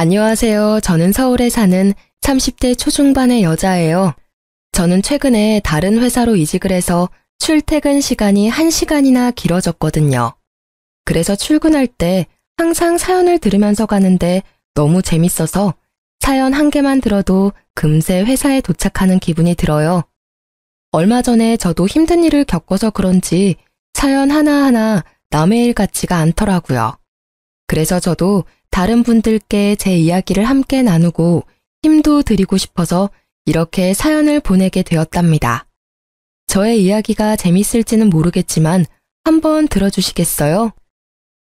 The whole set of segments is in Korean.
안녕하세요. 저는 서울에 사는 30대 초중반의 여자예요. 저는 최근에 다른 회사로 이직을 해서 출퇴근 시간이 1시간이나 길어졌거든요. 그래서 출근할 때 항상 사연을 들으면서 가는데 너무 재밌어서 사연 한 개만 들어도 금세 회사에 도착하는 기분이 들어요. 얼마 전에 저도 힘든 일을 겪어서 그런지 사연 하나하나 남의 일 같지가 않더라고요. 그래서 저도 다른 분들께 제 이야기를 함께 나누고 힘도 드리고 싶어서 이렇게 사연을 보내게 되었답니다. 저의 이야기가 재밌을지는 모르겠지만 한번 들어주시겠어요?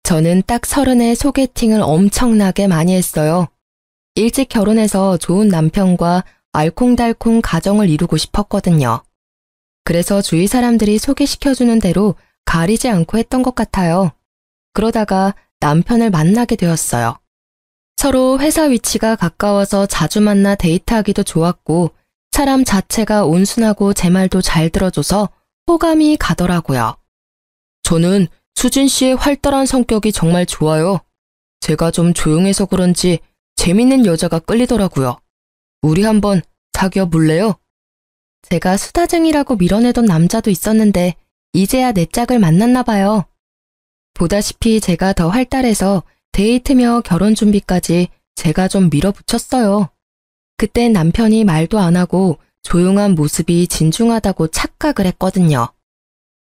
저는 딱 30에 소개팅을 엄청나게 많이 했어요. 일찍 결혼해서 좋은 남편과 알콩달콩 가정을 이루고 싶었거든요. 그래서 주위 사람들이 소개시켜주는 대로 가리지 않고 했던 것 같아요. 그러다가 남편을 만나게 되었어요. 서로 회사 위치가 가까워서 자주 만나 데이트하기도 좋았고 사람 자체가 온순하고 제 말도 잘 들어줘서 호감이 가더라고요. 저는 수진 씨의 활달한 성격이 정말 좋아요. 제가 좀 조용해서 그런지 재밌는 여자가 끌리더라고요. 우리 한번 사귀어 볼래요? 제가 수다쟁이라고 밀어내던 남자도 있었는데 이제야 내 짝을 만났나 봐요. 보다시피 제가 더 활달해서 데이트며 결혼 준비까지 제가 좀 밀어붙였어요. 그땐 남편이 말도 안 하고 조용한 모습이 진중하다고 착각을 했거든요.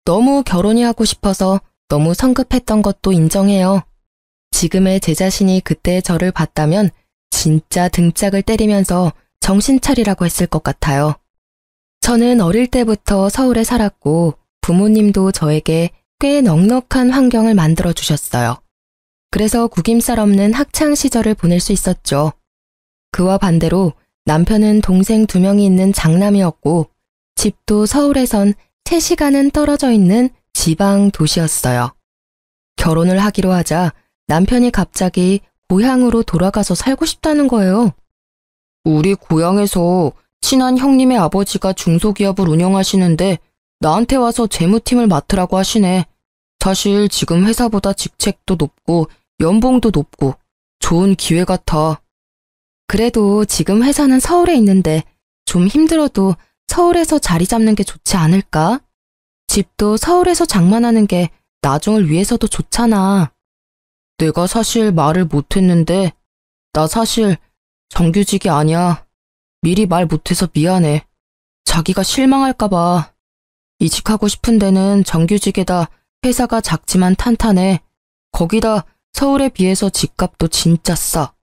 너무 결혼이 하고 싶어서 너무 성급했던 것도 인정해요. 지금의 제 자신이 그때 저를 봤다면 진짜 등짝을 때리면서 정신 차리라고 했을 것 같아요. 저는 어릴 때부터 서울에 살았고 부모님도 저에게 꽤 넉넉한 환경을 만들어 주셨어요. 그래서 구김살 없는 학창 시절을 보낼 수 있었죠. 그와 반대로 남편은 동생 2명이 있는 장남이었고 집도 서울에선 3시간은 떨어져 있는 지방 도시였어요. 결혼을 하기로 하자 남편이 갑자기 고향으로 돌아가서 살고 싶다는 거예요. 우리 고향에서 친한 형님의 아버지가 중소기업을 운영하시는데 나한테 와서 재무팀을 맡으라고 하시네. 사실 지금 회사보다 직책도 높고 연봉도 높고 좋은 기회 같아. 그래도 지금 회사는 서울에 있는데 좀 힘들어도 서울에서 자리 잡는 게 좋지 않을까? 집도 서울에서 장만하는 게 나중을 위해서도 좋잖아. 내가 사실 말을 못했는데 나 사실 정규직이 아니야. 미리 말 못해서 미안해. 자기가 실망할까 봐. 이직하고 싶은 데는 정규직에다 회사가 작지만 탄탄해. 거기다 서울에 비해서 집값도 진짜 싸.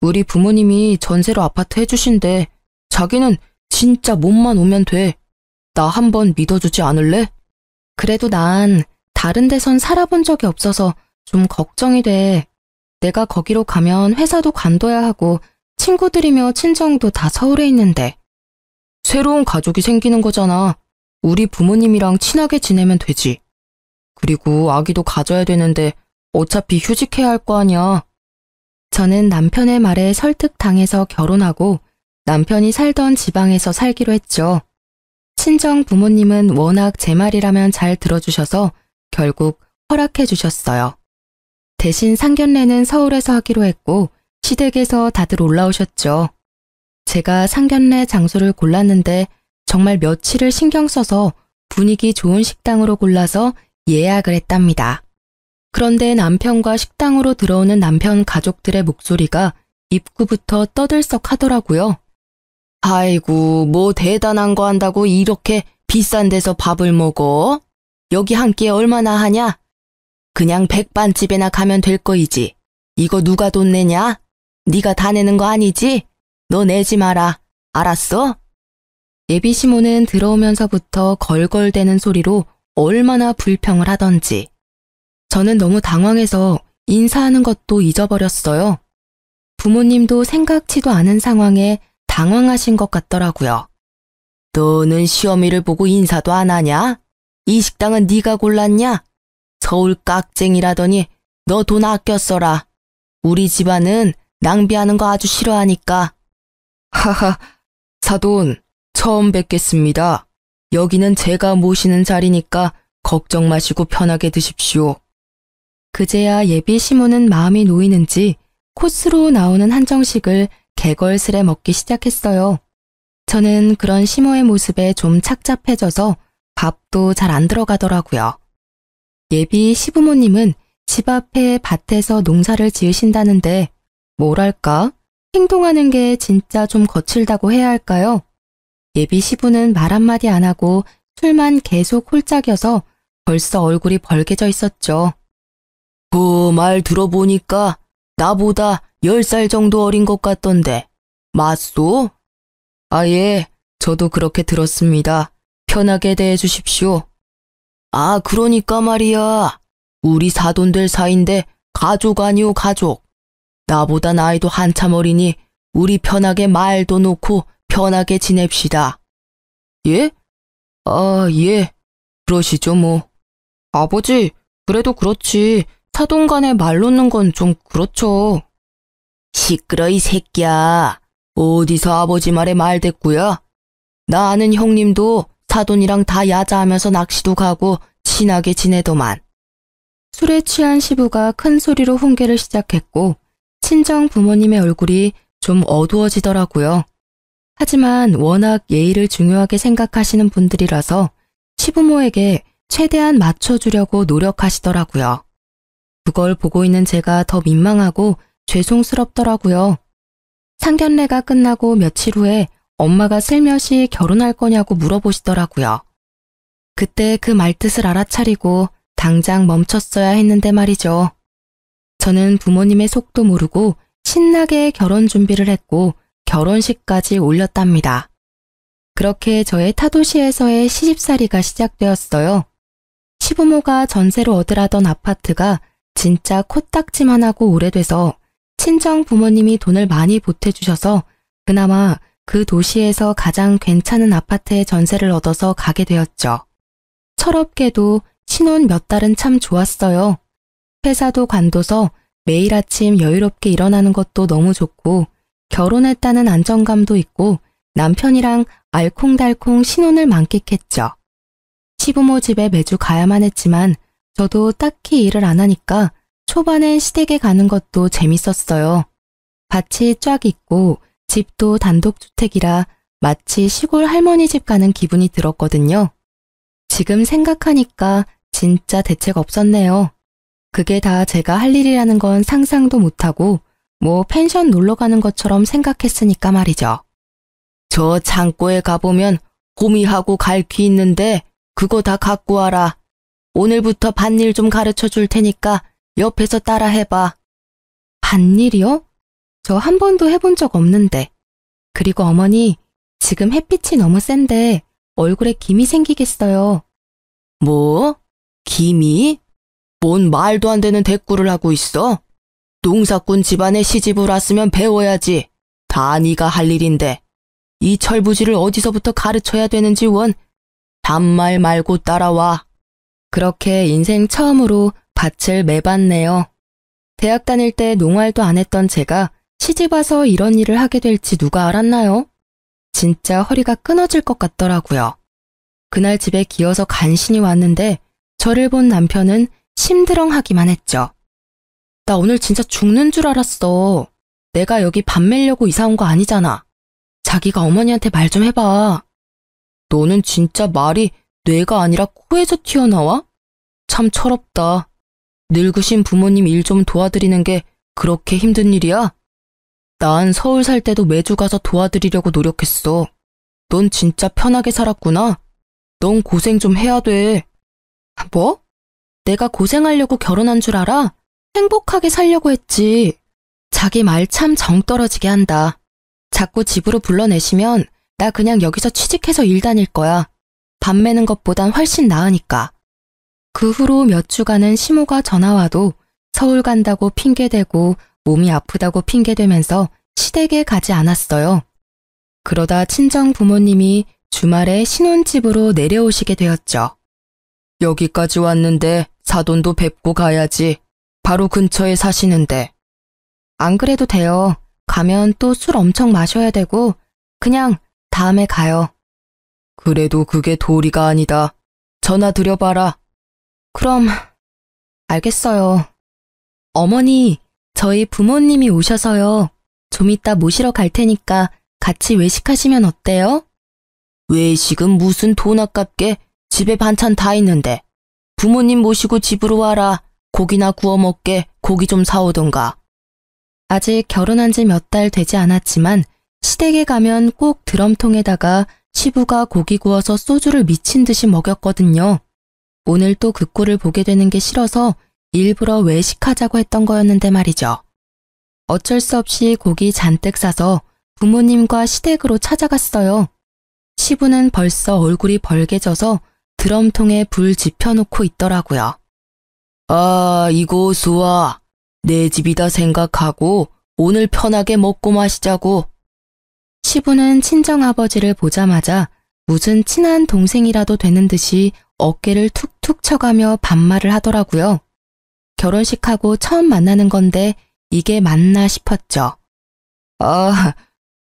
우리 부모님이 전세로 아파트 해주신대. 자기는 진짜 몸만 오면 돼. 나 한번 믿어주지 않을래? 그래도 난 다른 데선 살아본 적이 없어서 좀 걱정이 돼. 내가 거기로 가면 회사도 관둬야 하고 친구들이며 친정도 다 서울에 있는데. 새로운 가족이 생기는 거잖아. 우리 부모님이랑 친하게 지내면 되지. 그리고 아기도 가져야 되는데 어차피 휴직해야 할 거 아니야. 저는 남편의 말에 설득당해서 결혼하고 남편이 살던 지방에서 살기로 했죠. 친정 부모님은 워낙 제 말이라면 잘 들어주셔서 결국 허락해 주셨어요. 대신 상견례는 서울에서 하기로 했고 시댁에서 다들 올라오셨죠. 제가 상견례 장소를 골랐는데 정말 며칠을 신경 써서 분위기 좋은 식당으로 골라서 예약을 했답니다. 그런데 남편과 식당으로 들어오는 남편 가족들의 목소리가 입구부터 떠들썩 하더라고요. 아이고, 뭐 대단한 거 한다고 이렇게 비싼 데서 밥을 먹어? 여기 한 끼에 얼마나 하냐? 그냥 백반집에나 가면 될 거이지. 이거 누가 돈 내냐? 네가 다 내는 거 아니지? 너 내지 마라. 알았어? 예비 시모는 들어오면서부터 걸걸대는 소리로 얼마나 불평을 하던지. 저는 너무 당황해서 인사하는 것도 잊어버렸어요. 부모님도 생각지도 않은 상황에 당황하신 것 같더라고요. 너는 시어미를 보고 인사도 안 하냐? 이 식당은 네가 골랐냐? 서울 깍쟁이라더니 너 돈 아껴 써라. 우리 집안은 낭비하는 거 아주 싫어하니까. 하하, 사돈, 처음 뵙겠습니다. 여기는 제가 모시는 자리니까 걱정 마시고 편하게 드십시오. 그제야 예비 시모는 마음이 놓이는지 코스로 나오는 한정식을 개걸스레 먹기 시작했어요. 저는 그런 시모의 모습에 좀 착잡해져서 밥도 잘 안 들어가더라고요. 예비 시부모님은 집 앞에 밭에서 농사를 지으신다는데 뭐랄까? 행동하는 게 진짜 좀 거칠다고 해야 할까요? 예비 시부는 말 한마디 안 하고 술만 계속 홀짝여서 벌써 얼굴이 벌개져 있었죠. 그 말 들어보니까 나보다 10살 정도 어린 것 같던데. 맞소? 예, 저도 그렇게 들었습니다. 편하게 대해 주십시오. 그러니까 말이야. 우리 사돈들 사이인데 가족 아니오, 가족. 나보다 나이도 한참 어리니 우리 편하게 말도 놓고 편하게 지냅시다. 예? 예. 그러시죠, 뭐. 아버지, 그래도 그렇지. 사돈 간에 말 놓는 건 좀 그렇죠. 시끄러, 이 새끼야. 어디서 아버지 말에 말 됐구야? 나 아는 형님도 사돈이랑 다 야자하면서 낚시도 가고 친하게 지내더만. 술에 취한 시부가 큰 소리로 훈계를 시작했고 친정 부모님의 얼굴이 좀 어두워지더라고요. 하지만 워낙 예의를 중요하게 생각하시는 분들이라서 시부모에게 최대한 맞춰주려고 노력하시더라고요. 그걸 보고 있는 제가 더 민망하고 죄송스럽더라고요. 상견례가 끝나고 며칠 후에 엄마가 슬며시 결혼할 거냐고 물어보시더라고요. 그때 그 말뜻을 알아차리고 당장 멈췄어야 했는데 말이죠. 저는 부모님의 속도 모르고 신나게 결혼 준비를 했고 결혼식까지 올렸답니다. 그렇게 저의 타도시에서의 시집살이가 시작되었어요. 시부모가 전세로 얻으라던 아파트가 진짜 코딱지만 하고 오래돼서 친정 부모님이 돈을 많이 보태주셔서 그나마 그 도시에서 가장 괜찮은 아파트에 전세를 얻어서 가게 되었죠. 철없게도 신혼 몇 달은 참 좋았어요. 회사도 관둬서 매일 아침 여유롭게 일어나는 것도 너무 좋고 결혼했다는 안정감도 있고 남편이랑 알콩달콩 신혼을 만끽했죠. 시부모 집에 매주 가야만 했지만 저도 딱히 일을 안 하니까 초반엔 시댁에 가는 것도 재밌었어요. 밭이 쫙 있고 집도 단독주택이라 마치 시골 할머니 집 가는 기분이 들었거든요. 지금 생각하니까 진짜 대책 없었네요. 그게 다 제가 할 일이라는 건 상상도 못하고 뭐 펜션 놀러 가는 것처럼 생각했으니까 말이죠. 저 창고에 가보면 호미하고 갈퀴 있는데 그거 다 갖고 와라. 오늘부터 밭일 좀 가르쳐 줄 테니까 옆에서 따라 해봐. 밭일이요? 저 한 번도 해본 적 없는데. 그리고 어머니, 지금 햇빛이 너무 센데 얼굴에 김이 생기겠어요. 뭐? 김이? 뭔 말도 안 되는 대꾸를 하고 있어? 농사꾼 집안에 시집을 왔으면 배워야지. 다 네가 할 일인데. 이 철부지를 어디서부터 가르쳐야 되는지 원. 반말 말고 따라와. 그렇게 인생 처음으로 밭을 매봤네요. 대학 다닐 때 농활도 안 했던 제가 시집 와서 이런 일을 하게 될지 누가 알았나요? 진짜 허리가 끊어질 것 같더라고요. 그날 집에 기어서 간신히 왔는데 저를 본 남편은 심드렁하기만 했죠. 나 오늘 진짜 죽는 줄 알았어. 내가 여기 밥 매려고 이사 온 거 아니잖아. 자기가 어머니한테 말 좀 해봐. 너는 진짜 말이 뇌가 아니라 코에서 튀어나와? 참 철없다. 늙으신 부모님 일 좀 도와드리는 게 그렇게 힘든 일이야? 난 서울 살 때도 매주 가서 도와드리려고 노력했어. 넌 진짜 편하게 살았구나. 넌 고생 좀 해야 돼. 뭐? 내가 고생하려고 결혼한 줄 알아? 행복하게 살려고 했지. 자기 말 참 정 떨어지게 한다. 자꾸 집으로 불러내시면 나 그냥 여기서 취직해서 일 다닐 거야. 밥 매는 것보단 훨씬 나으니까. 그 후로 몇 주간은 시모가 전화와도 서울 간다고 핑계대고 몸이 아프다고 핑계대면서 시댁에 가지 않았어요. 그러다 친정 부모님이 주말에 신혼집으로 내려오시게 되었죠. 여기까지 왔는데 사돈도 뵙고 가야지. 바로 근처에 사시는데. 안 그래도 돼요. 가면 또 술 엄청 마셔야 되고 그냥 다음에 가요. 그래도 그게 도리가 아니다. 전화 드려봐라. 그럼 알겠어요. 어머니, 저희 부모님이 오셔서요. 좀 이따 모시러 갈 테니까 같이 외식하시면 어때요? 외식은 무슨 돈 아깝게 집에 반찬 다 있는데. 부모님 모시고 집으로 와라. 고기나 구워 먹게 고기 좀 사오던가. 아직 결혼한 지 몇 달 되지 않았지만 시댁에 가면 꼭 드럼통에다가 시부가 고기 구워서 소주를 미친 듯이 먹였거든요. 오늘 또 그 꼴을 보게 되는 게 싫어서 일부러 외식하자고 했던 거였는데 말이죠. 어쩔 수 없이 고기 잔뜩 사서 부모님과 시댁으로 찾아갔어요. 시부는 벌써 얼굴이 벌개져서 드럼통에 불 지펴놓고 있더라고요. 아, 이거 좋아. 내 집이다 생각하고 오늘 편하게 먹고 마시자고. 시부는 친정아버지를 보자마자 무슨 친한 동생이라도 되는 듯이 어깨를 툭툭 쳐가며 반말을 하더라고요. 결혼식하고 처음 만나는 건데 이게 맞나 싶었죠. 아,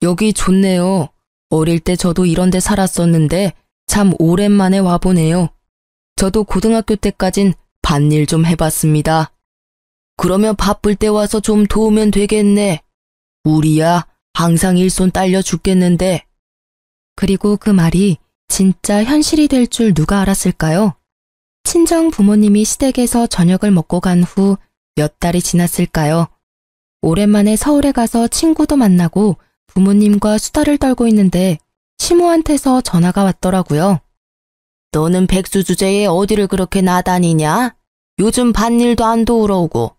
여기 좋네요. 어릴 때 저도 이런 데 살았었는데 참 오랜만에 와보네요. 저도 고등학교 때까진 밭일 좀 해봤습니다. 그러면 바쁠 때 와서 좀 도우면 되겠네. 우리야 항상 일손 딸려 죽겠는데. 그리고 그 말이 진짜 현실이 될 줄 누가 알았을까요? 친정 부모님이 시댁에서 저녁을 먹고 간 후 몇 달이 지났을까요? 오랜만에 서울에 가서 친구도 만나고 부모님과 수다를 떨고 있는데 시모한테서 전화가 왔더라고요. 너는 백수 주제에 어디를 그렇게 나다니냐? 요즘 밭일도 안 도우러 오고.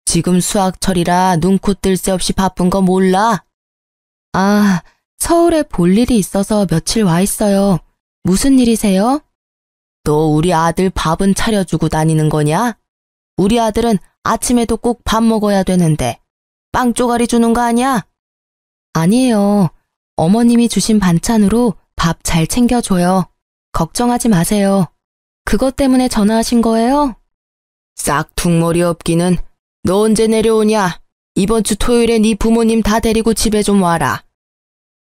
지금 수학철이라 눈코 뜰 새 없이 바쁜 거 몰라? 아, 서울에 볼 일이 있어서 며칠 와 있어요. 무슨 일이세요? 너 우리 아들 밥은 차려주고 다니는 거냐? 우리 아들은 아침에도 꼭 밥 먹어야 되는데 빵 쪼가리 주는 거 아니야? 아니에요. 어머님이 주신 반찬으로 밥 잘 챙겨줘요. 걱정하지 마세요. 그것 때문에 전화하신 거예요? 싹퉁머리 없기는. 너 언제 내려오냐? 이번 주 토요일에 네 부모님 다 데리고 집에 좀 와라.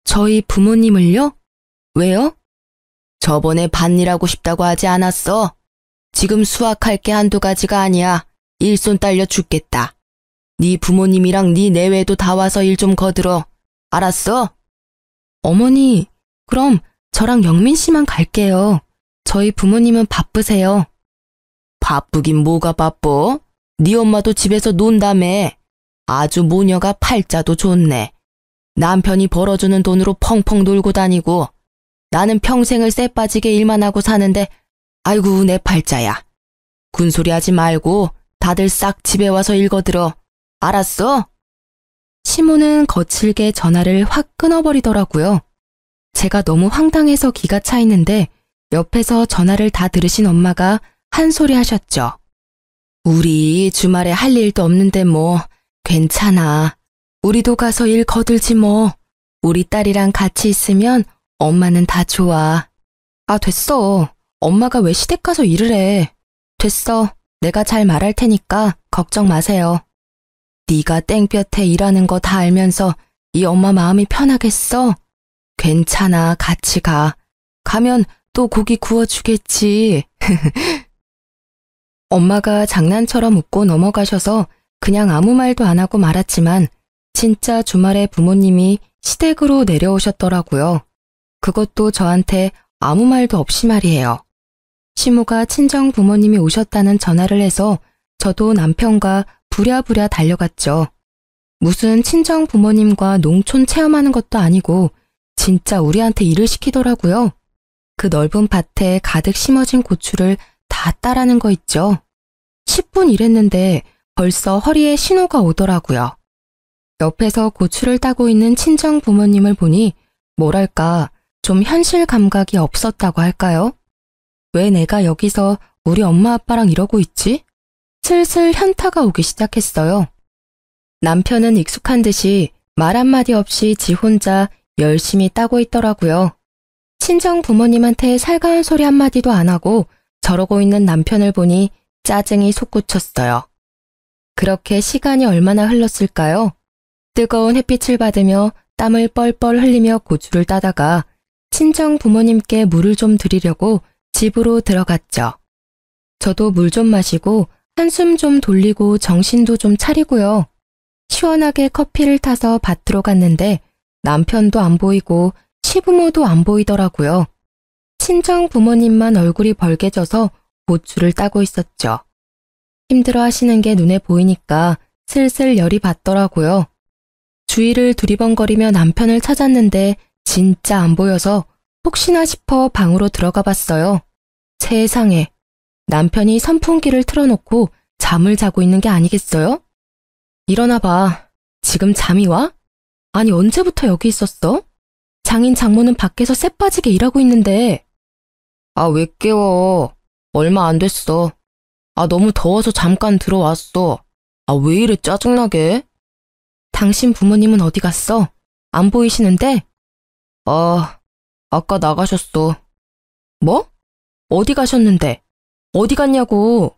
저희 부모님을요? 왜요? 저번에 밭일하고 싶다고 하지 않았어? 지금 수확할 게 한두 가지가 아니야. 일손 딸려 죽겠다. 네 부모님이랑 네 내외도 다 와서 일 좀 거들어. 알았어? 어머니, 그럼 저랑 영민 씨만 갈게요. 저희 부모님은 바쁘세요. 바쁘긴 뭐가 바빠? 네 엄마도 집에서 논다며. 아주 모녀가 팔자도 좋네. 남편이 벌어주는 돈으로 펑펑 놀고 다니고 나는 평생을 쎄 빠지게 일만 하고 사는데 아이고 내 팔자야. 군소리 하지 말고 다들 싹 집에 와서 읽어들어. 알았어? 시모는 거칠게 전화를 확 끊어버리더라고요. 제가 너무 황당해서 기가 차 있는데 옆에서 전화를 다 들으신 엄마가 한 소리 하셨죠. 우리 주말에 할 일도 없는데 뭐 괜찮아. 우리도 가서 일 거들지 뭐. 우리 딸이랑 같이 있으면 엄마는 다 좋아. 아, 됐어. 엄마가 왜 시댁 가서 일을 해. 됐어. 내가 잘 말할 테니까 걱정 마세요. 네가 땡볕에 일하는 거 다 알면서 이 엄마 마음이 편하겠어? 괜찮아, 같이 가. 가면 또 고기 구워주겠지. 엄마가 장난처럼 웃고 넘어가셔서 그냥 아무 말도 안 하고 말았지만 진짜 주말에 부모님이 시댁으로 내려오셨더라고요. 그것도 저한테 아무 말도 없이 말이에요. 시모가 친정 부모님이 오셨다는 전화를 해서 저도 남편과 부랴부랴 달려갔죠. 무슨 친정 부모님과 농촌 체험하는 것도 아니고 진짜 우리한테 일을 시키더라고요. 그 넓은 밭에 가득 심어진 고추를 다 따라는 거 있죠. 10분 일했는데 벌써 허리에 신호가 오더라고요. 옆에서 고추를 따고 있는 친정 부모님을 보니 뭐랄까 좀 현실 감각이 없었다고 할까요? 왜 내가 여기서 우리 엄마 아빠랑 이러고 있지? 슬슬 현타가 오기 시작했어요. 남편은 익숙한 듯이 말 한마디 없이 지 혼자 열심히 따고 있더라고요. 친정 부모님한테 살가운 소리 한마디도 안 하고 저러고 있는 남편을 보니 짜증이 솟구쳤어요. 그렇게 시간이 얼마나 흘렀을까요? 뜨거운 햇빛을 받으며 땀을 뻘뻘 흘리며 고추를 따다가 친정 부모님께 물을 좀 드리려고 집으로 들어갔죠. 저도 물 좀 마시고 한숨 좀 돌리고 정신도 좀 차리고요. 시원하게 커피를 타서 밭으로 갔는데 남편도 안 보이고 시부모도 안 보이더라고요. 친정 부모님만 얼굴이 벌개져서 고추를 따고 있었죠. 힘들어 하시는 게 눈에 보이니까 슬슬 열이 받더라고요. 주위를 두리번거리며 남편을 찾았는데 진짜 안 보여서 혹시나 싶어 방으로 들어가 봤어요. 세상에, 남편이 선풍기를 틀어놓고 잠을 자고 있는 게 아니겠어요? 일어나 봐. 지금 잠이 와? 아니 언제부터 여기 있었어? 장인 장모는 밖에서 쎄 빠지게 일하고 있는데. 아, 왜 깨워? 얼마 안 됐어. 아, 너무 더워서 잠깐 들어왔어. 아, 왜 이래 짜증나게? 당신 부모님은 어디 갔어? 안 보이시는데? 아, 아까 나가셨어. 뭐? 어디 가셨는데? 어디 갔냐고?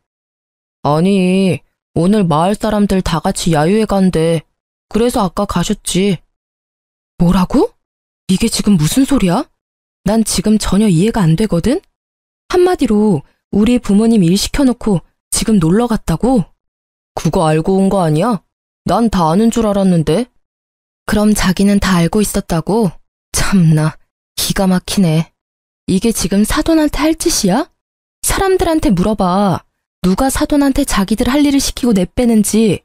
아니, 오늘 마을 사람들 다 같이 야유회 간대. 그래서 아까 가셨지. 뭐라고? 이게 지금 무슨 소리야? 난 지금 전혀 이해가 안 되거든? 한마디로 우리 부모님 일 시켜놓고 지금 놀러 갔다고? 그거 알고 온 거 아니야? 난 다 아는 줄 알았는데. 그럼 자기는 다 알고 있었다고? 참나, 기가 막히네. 이게 지금 사돈한테 할 짓이야? 사람들한테 물어봐. 누가 사돈한테 자기들 할 일을 시키고 내빼는지.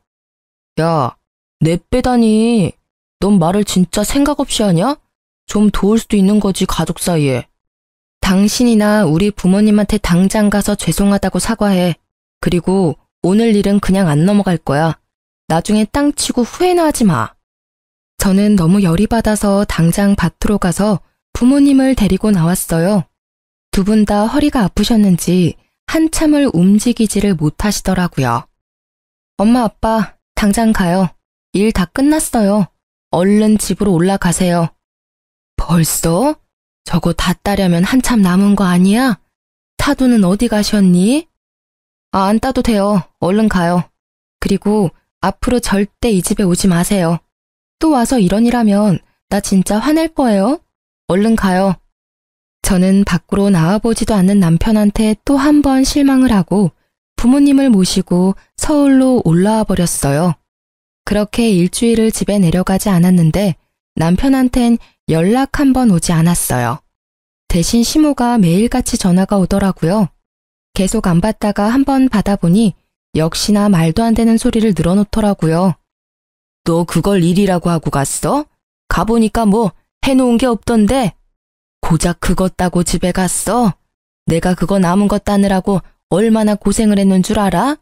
야, 내빼다니. 넌 말을 진짜 생각 없이 하냐? 좀 도울 수도 있는 거지, 가족 사이에. 당신이나 우리 부모님한테 당장 가서 죄송하다고 사과해. 그리고 오늘 일은 그냥 안 넘어갈 거야. 나중에 땅 치고 후회나 하지 마. 저는 너무 열이 받아서 당장 밭으로 가서 부모님을 데리고 나왔어요. 두 분 다 허리가 아프셨는지 한참을 움직이지를 못하시더라고요. 엄마, 아빠, 당장 가요. 일 다 끝났어요. 얼른 집으로 올라가세요. 벌써? 저거 다 따려면 한참 남은 거 아니야? 타두는 어디 가셨니? 아, 안 따도 돼요. 얼른 가요. 그리고 앞으로 절대 이 집에 오지 마세요. 또 와서 이런 일 하면 나 진짜 화낼 거예요. 얼른 가요. 저는 밖으로 나와보지도 않는 남편한테 또 한 번 실망을 하고 부모님을 모시고 서울로 올라와 버렸어요. 그렇게 일주일을 집에 내려가지 않았는데 남편한텐 연락 한 번 오지 않았어요. 대신 시모가 매일같이 전화가 오더라고요. 계속 안 받다가 한 번 받아보니 역시나 말도 안 되는 소리를 늘어놓더라고요. 너 그걸 일이라고 하고 갔어? 가보니까 뭐 해놓은 게 없던데? 고작 그것 따고 집에 갔어? 내가 그거 남은 것 따느라고 얼마나 고생을 했는 줄 알아?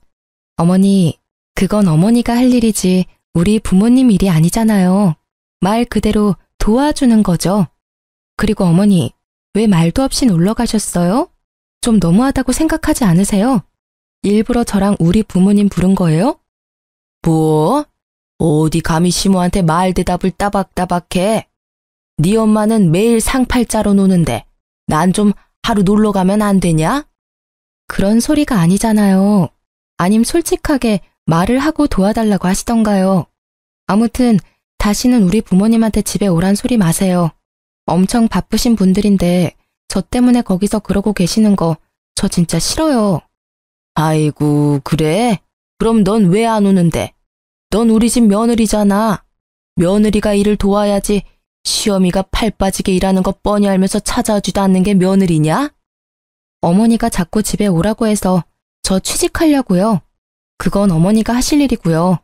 어머니, 그건 어머니가 할 일이지 우리 부모님 일이 아니잖아요. 말 그대로 도와주는 거죠. 그리고 어머니, 왜 말도 없이 놀러 가셨어요? 좀 너무하다고 생각하지 않으세요? 일부러 저랑 우리 부모님 부른 거예요? 뭐? 어디 감히 시모한테 말 대답을 따박따박해? 네 엄마는 매일 상팔자로 노는데 난 좀 하루 놀러 가면 안 되냐? 그런 소리가 아니잖아요. 아님 솔직하게 말을 하고 도와달라고 하시던가요. 아무튼 다시는 우리 부모님한테 집에 오란 소리 마세요. 엄청 바쁘신 분들인데 저 때문에 거기서 그러고 계시는 거 저 진짜 싫어요. 아이고, 그래? 그럼 넌 왜 안 오는데? 넌 우리 집 며느리잖아. 며느리가 일을 도와야지 시어미가 팔 빠지게 일하는 거 뻔히 알면서 찾아오지도 않는 게 며느리냐? 어머니가 자꾸 집에 오라고 해서 저 취직하려고요. 그건 어머니가 하실 일이고요.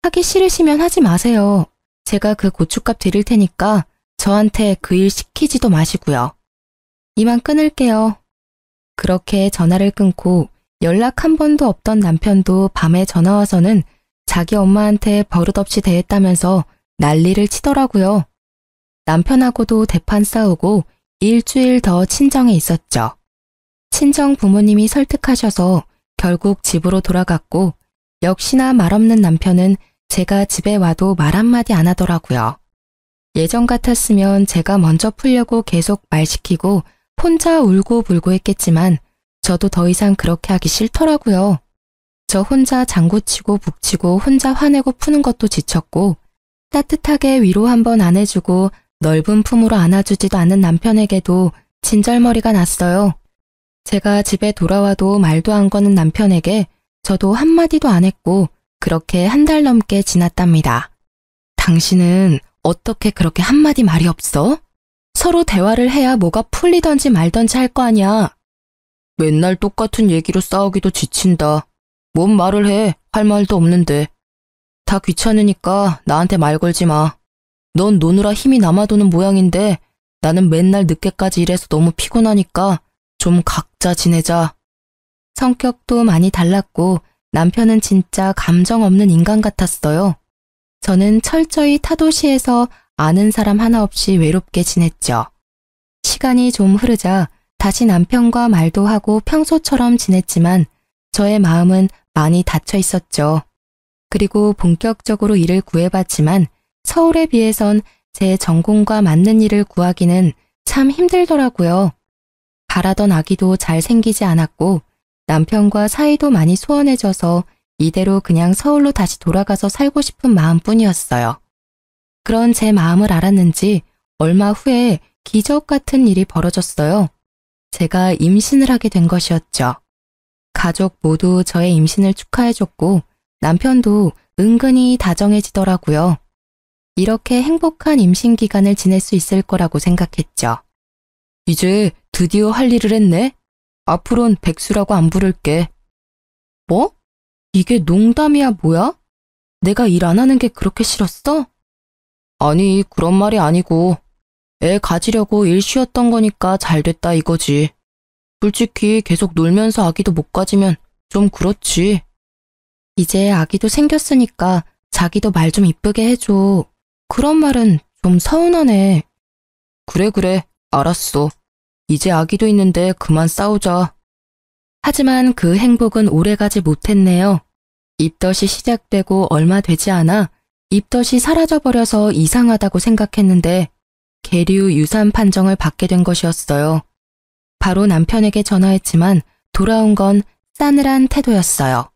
하기 싫으시면 하지 마세요. 제가 그 고춧값 드릴 테니까 저한테 그 일 시키지도 마시고요. 이만 끊을게요. 그렇게 전화를 끊고 연락 한 번도 없던 남편도 밤에 전화와서는 자기 엄마한테 버릇없이 대했다면서 난리를 치더라고요. 남편하고도 대판 싸우고 일주일 더 친정에 있었죠. 친정 부모님이 설득하셔서 결국 집으로 돌아갔고 역시나 말없는 남편은 제가 집에 와도 말 한마디 안 하더라고요. 예전 같았으면 제가 먼저 풀려고 계속 말 시키고 혼자 울고 불고 했겠지만 저도 더 이상 그렇게 하기 싫더라고요. 저 혼자 장구치고 북치고 혼자 화내고 푸는 것도 지쳤고 따뜻하게 위로 한번 안 해주고 넓은 품으로 안아주지도 않는 남편에게도 진절머리가 났어요. 제가 집에 돌아와도 말도 안 거는 남편에게 저도 한마디도 안 했고 그렇게 한 달 넘게 지났답니다. 당신은 어떻게 그렇게 한마디 말이 없어? 서로 대화를 해야 뭐가 풀리던지 말던지 할 거 아니야. 맨날 똑같은 얘기로 싸우기도 지친다. 뭔 말을 해? 할 말도 없는데. 다 귀찮으니까 나한테 말 걸지 마. 넌 노느라 힘이 남아도는 모양인데 나는 맨날 늦게까지 일해서 너무 피곤하니까 좀 각자 지내자. 성격도 많이 달랐고 남편은 진짜 감정 없는 인간 같았어요. 저는 철저히 타도시에서 아는 사람 하나 없이 외롭게 지냈죠. 시간이 좀 흐르자 다시 남편과 말도 하고 평소처럼 지냈지만 저의 마음은 많이 닫혀 있었죠. 그리고 본격적으로 일을 구해봤지만 서울에 비해선 제 전공과 맞는 일을 구하기는 참 힘들더라고요. 바라던 아기도 잘 생기지 않았고 남편과 사이도 많이 소원해져서 이대로 그냥 서울로 다시 돌아가서 살고 싶은 마음뿐이었어요. 그런 제 마음을 알았는지 얼마 후에 기적 같은 일이 벌어졌어요. 제가 임신을 하게 된 것이었죠. 가족 모두 저의 임신을 축하해줬고 남편도 은근히 다정해지더라고요. 이렇게 행복한 임신 기간을 지낼 수 있을 거라고 생각했죠. 이제 드디어 할 일을 했네? 앞으론 백수라고 안 부를게. 뭐? 이게 농담이야 뭐야? 내가 일 안 하는 게 그렇게 싫었어? 아니, 그런 말이 아니고 애 가지려고 일 쉬었던 거니까 잘 됐다 이거지. 솔직히 계속 놀면서 아기도 못 가지면 좀 그렇지. 이제 아기도 생겼으니까 자기도 말 좀 이쁘게 해줘. 그런 말은 좀 서운하네. 그래, 알았어. 이제 아기도 있는데 그만 싸우자. 하지만 그 행복은 오래가지 못했네요. 입덧이 시작되고 얼마 되지 않아 입덧이 사라져버려서 이상하다고 생각했는데 계류 유산 판정을 받게 된 것이었어요. 바로 남편에게 전화했지만 돌아온 건 싸늘한 태도였어요.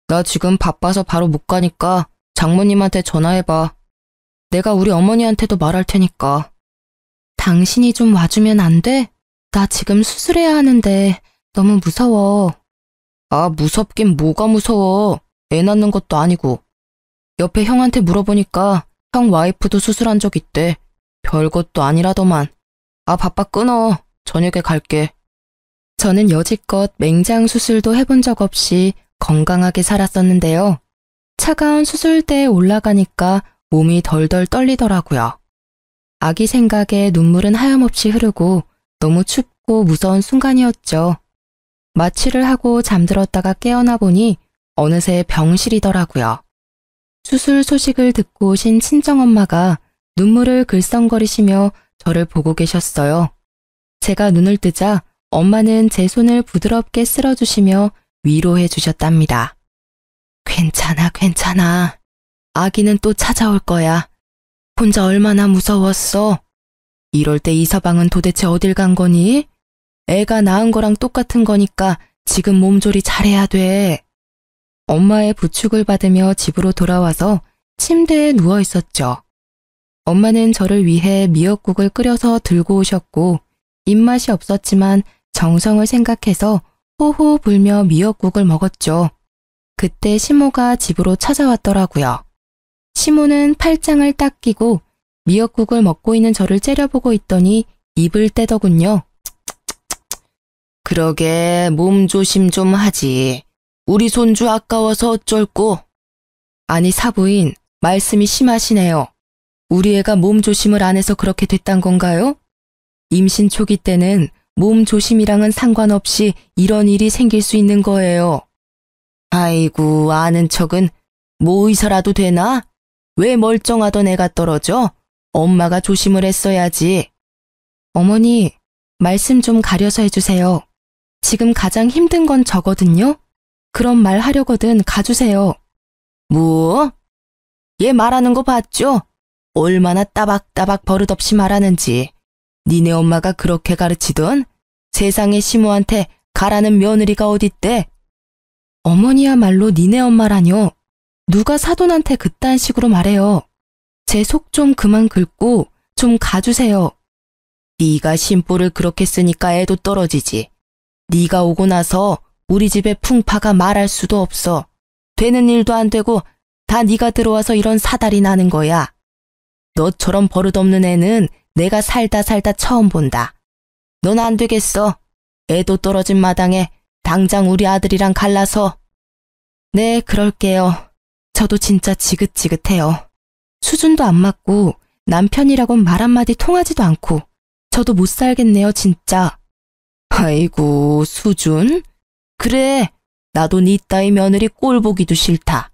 나 지금 바빠서 바로 못 가니까 장모님한테 전화해봐. 내가 우리 어머니한테도 말할 테니까. 당신이 좀 와주면 안 돼? 나 지금 수술해야 하는데 너무 무서워. 아, 무섭긴 뭐가 무서워. 애 낳는 것도 아니고. 옆에 형한테 물어보니까 형 와이프도 수술한 적 있대. 별것도 아니라더만. 아, 바빠 끊어. 저녁에 갈게. 저는 여지껏 맹장 수술도 해본 적 없이 건강하게 살았었는데요. 차가운 수술대에 올라가니까 몸이 덜덜 떨리더라고요. 아기 생각에 눈물은 하염없이 흐르고 너무 춥고 무서운 순간이었죠. 마취를 하고 잠들었다가 깨어나 보니 어느새 병실이더라고요. 수술 소식을 듣고 오신 친정엄마가 눈물을 글썽거리시며 저를 보고 계셨어요. 제가 눈을 뜨자 엄마는 제 손을 부드럽게 쓸어주시며 위로해 주셨답니다. 괜찮아. 아기는 또 찾아올 거야. 혼자 얼마나 무서웠어. 이럴 때 이 서방은 도대체 어딜 간 거니? 애가 낳은 거랑 똑같은 거니까 지금 몸조리 잘해야 돼. 엄마의 부축을 받으며 집으로 돌아와서 침대에 누워 있었죠. 엄마는 저를 위해 미역국을 끓여서 들고 오셨고 입맛이 없었지만 정성을 생각해서 호호 불며 미역국을 먹었죠. 그때 시모가 집으로 찾아왔더라고요. 시모는 팔짱을 딱 끼고 미역국을 먹고 있는 저를 째려보고 있더니 입을 떼더군요. 그러게 몸 조심 좀 하지. 우리 손주 아까워서 어쩔꼬. 아니 사부인, 말씀이 심하시네요. 우리 애가 몸 조심을 안 해서 그렇게 됐단 건가요? 임신 초기 때는 몸 조심이랑은 상관없이 이런 일이 생길 수 있는 거예요. 아이고, 아는 척은 뭐 의사라도 되나? 왜 멀쩡하던 애가 떨어져? 엄마가 조심을 했어야지. 어머니, 말씀 좀 가려서 해주세요. 지금 가장 힘든 건 저거든요? 그런 말 하려거든 가주세요. 뭐? 얘 말하는 거 봤죠? 얼마나 따박따박 버릇없이 말하는지. 니네 엄마가 그렇게 가르치던? 세상에 시모한테 가라는 며느리가 어딨대? 어머니야말로 니네 엄마라뇨. 누가 사돈한테 그딴 식으로 말해요. 제 속 좀 그만 긁고 좀 가주세요. 네가 심보를 그렇게 쓰니까 애도 떨어지지. 네가 오고 나서 우리 집에 풍파가 말할 수도 없어. 되는 일도 안 되고 다 네가 들어와서 이런 사달이 나는 거야. 너처럼 버릇없는 애는 내가 살다 처음 본다. 넌 안 되겠어. 애도 떨어진 마당에 당장 우리 아들이랑 갈라서. 네, 그럴게요. 저도 진짜 지긋지긋해요. 수준도 안 맞고 남편이라곤 말 한마디 통하지도 않고 저도 못 살겠네요, 진짜. 아이고, 수준? 그래, 나도 네 따위 며느리 꼴 보기도 싫다.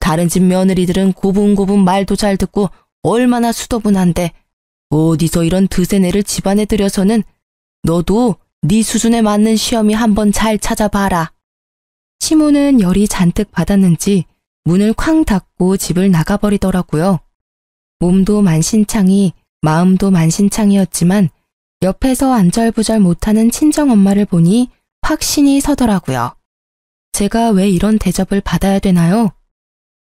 다른 집 며느리들은 고분고분 말도 잘 듣고 얼마나 수더분한데 어디서 이런 드센애를 집안에 들여서는 너도 네 수준에 맞는 시험이 한번 잘 찾아봐라. 시모는 열이 잔뜩 받았는지 문을 쾅 닫고 집을 나가버리더라고요. 몸도 만신창이 마음도 만신창이었지만 옆에서 안절부절 못하는 친정엄마를 보니 확신이 서더라고요. 제가 왜 이런 대접을 받아야 되나요?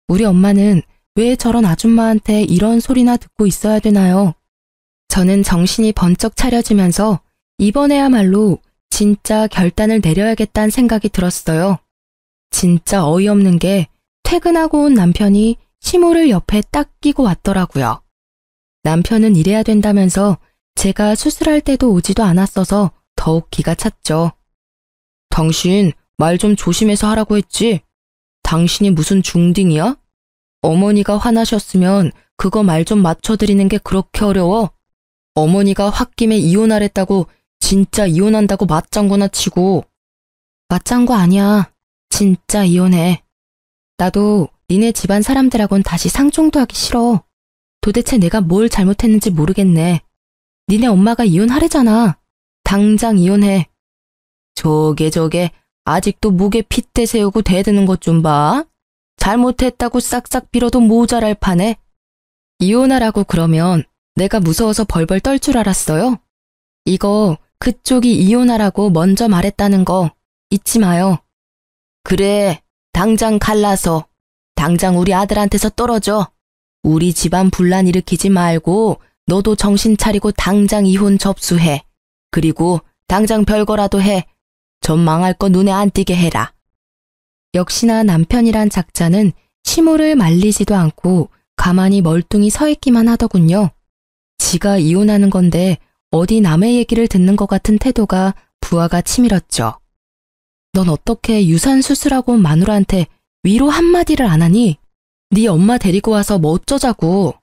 우리 엄마는 왜 저런 아줌마한테 이런 소리나 듣고 있어야 되나요? 저는 정신이 번쩍 차려지면서 이번에야말로 진짜 결단을 내려야겠다는 생각이 들었어요. 진짜 어이없는 게 퇴근하고 온 남편이 시모를 옆에 딱 끼고 왔더라고요. 남편은 일해야 된다면서 제가 수술할 때도 오지도 않았어서 더욱 기가 찼죠. 당신 말 좀 조심해서 하라고 했지? 당신이 무슨 중딩이야? 어머니가 화나셨으면 그거 말 좀 맞춰드리는 게 그렇게 어려워? 어머니가 홧김에 이혼하랬다고 진짜 이혼한다고 맞장구나 치고. 맞장구 아니야. 진짜 이혼해. 나도 니네 집안 사람들하고는 다시 상종도 하기 싫어. 도대체 내가 뭘 잘못했는지 모르겠네. 니네 엄마가 이혼하래잖아. 당장 이혼해. 저게 아직도 목에 핏대 세우고 대드는 것 좀 봐. 잘못했다고 싹싹 빌어도 모자랄 판에. 이혼하라고 그러면 내가 무서워서 벌벌 떨 줄 알았어요? 이거 그쪽이 이혼하라고 먼저 말했다는 거 잊지 마요. 그래, 당장 갈라서. 당장 우리 아들한테서 떨어져. 우리 집안 분란 일으키지 말고 너도 정신 차리고 당장 이혼 접수해. 그리고 당장 별거라도 해. 전 망할 거 눈에 안 띄게 해라. 역시나 남편이란 작자는 시모를 말리지도 않고 가만히 멀뚱히 서 있기만 하더군요. 지가 이혼하는 건데 어디 남의 얘기를 듣는 것 같은 태도가 부하가 치밀었죠. 넌 어떻게 유산 수술하고 온 마누라한테 위로 한마디를 안 하니? 네 엄마 데리고 와서 뭐 어쩌자고.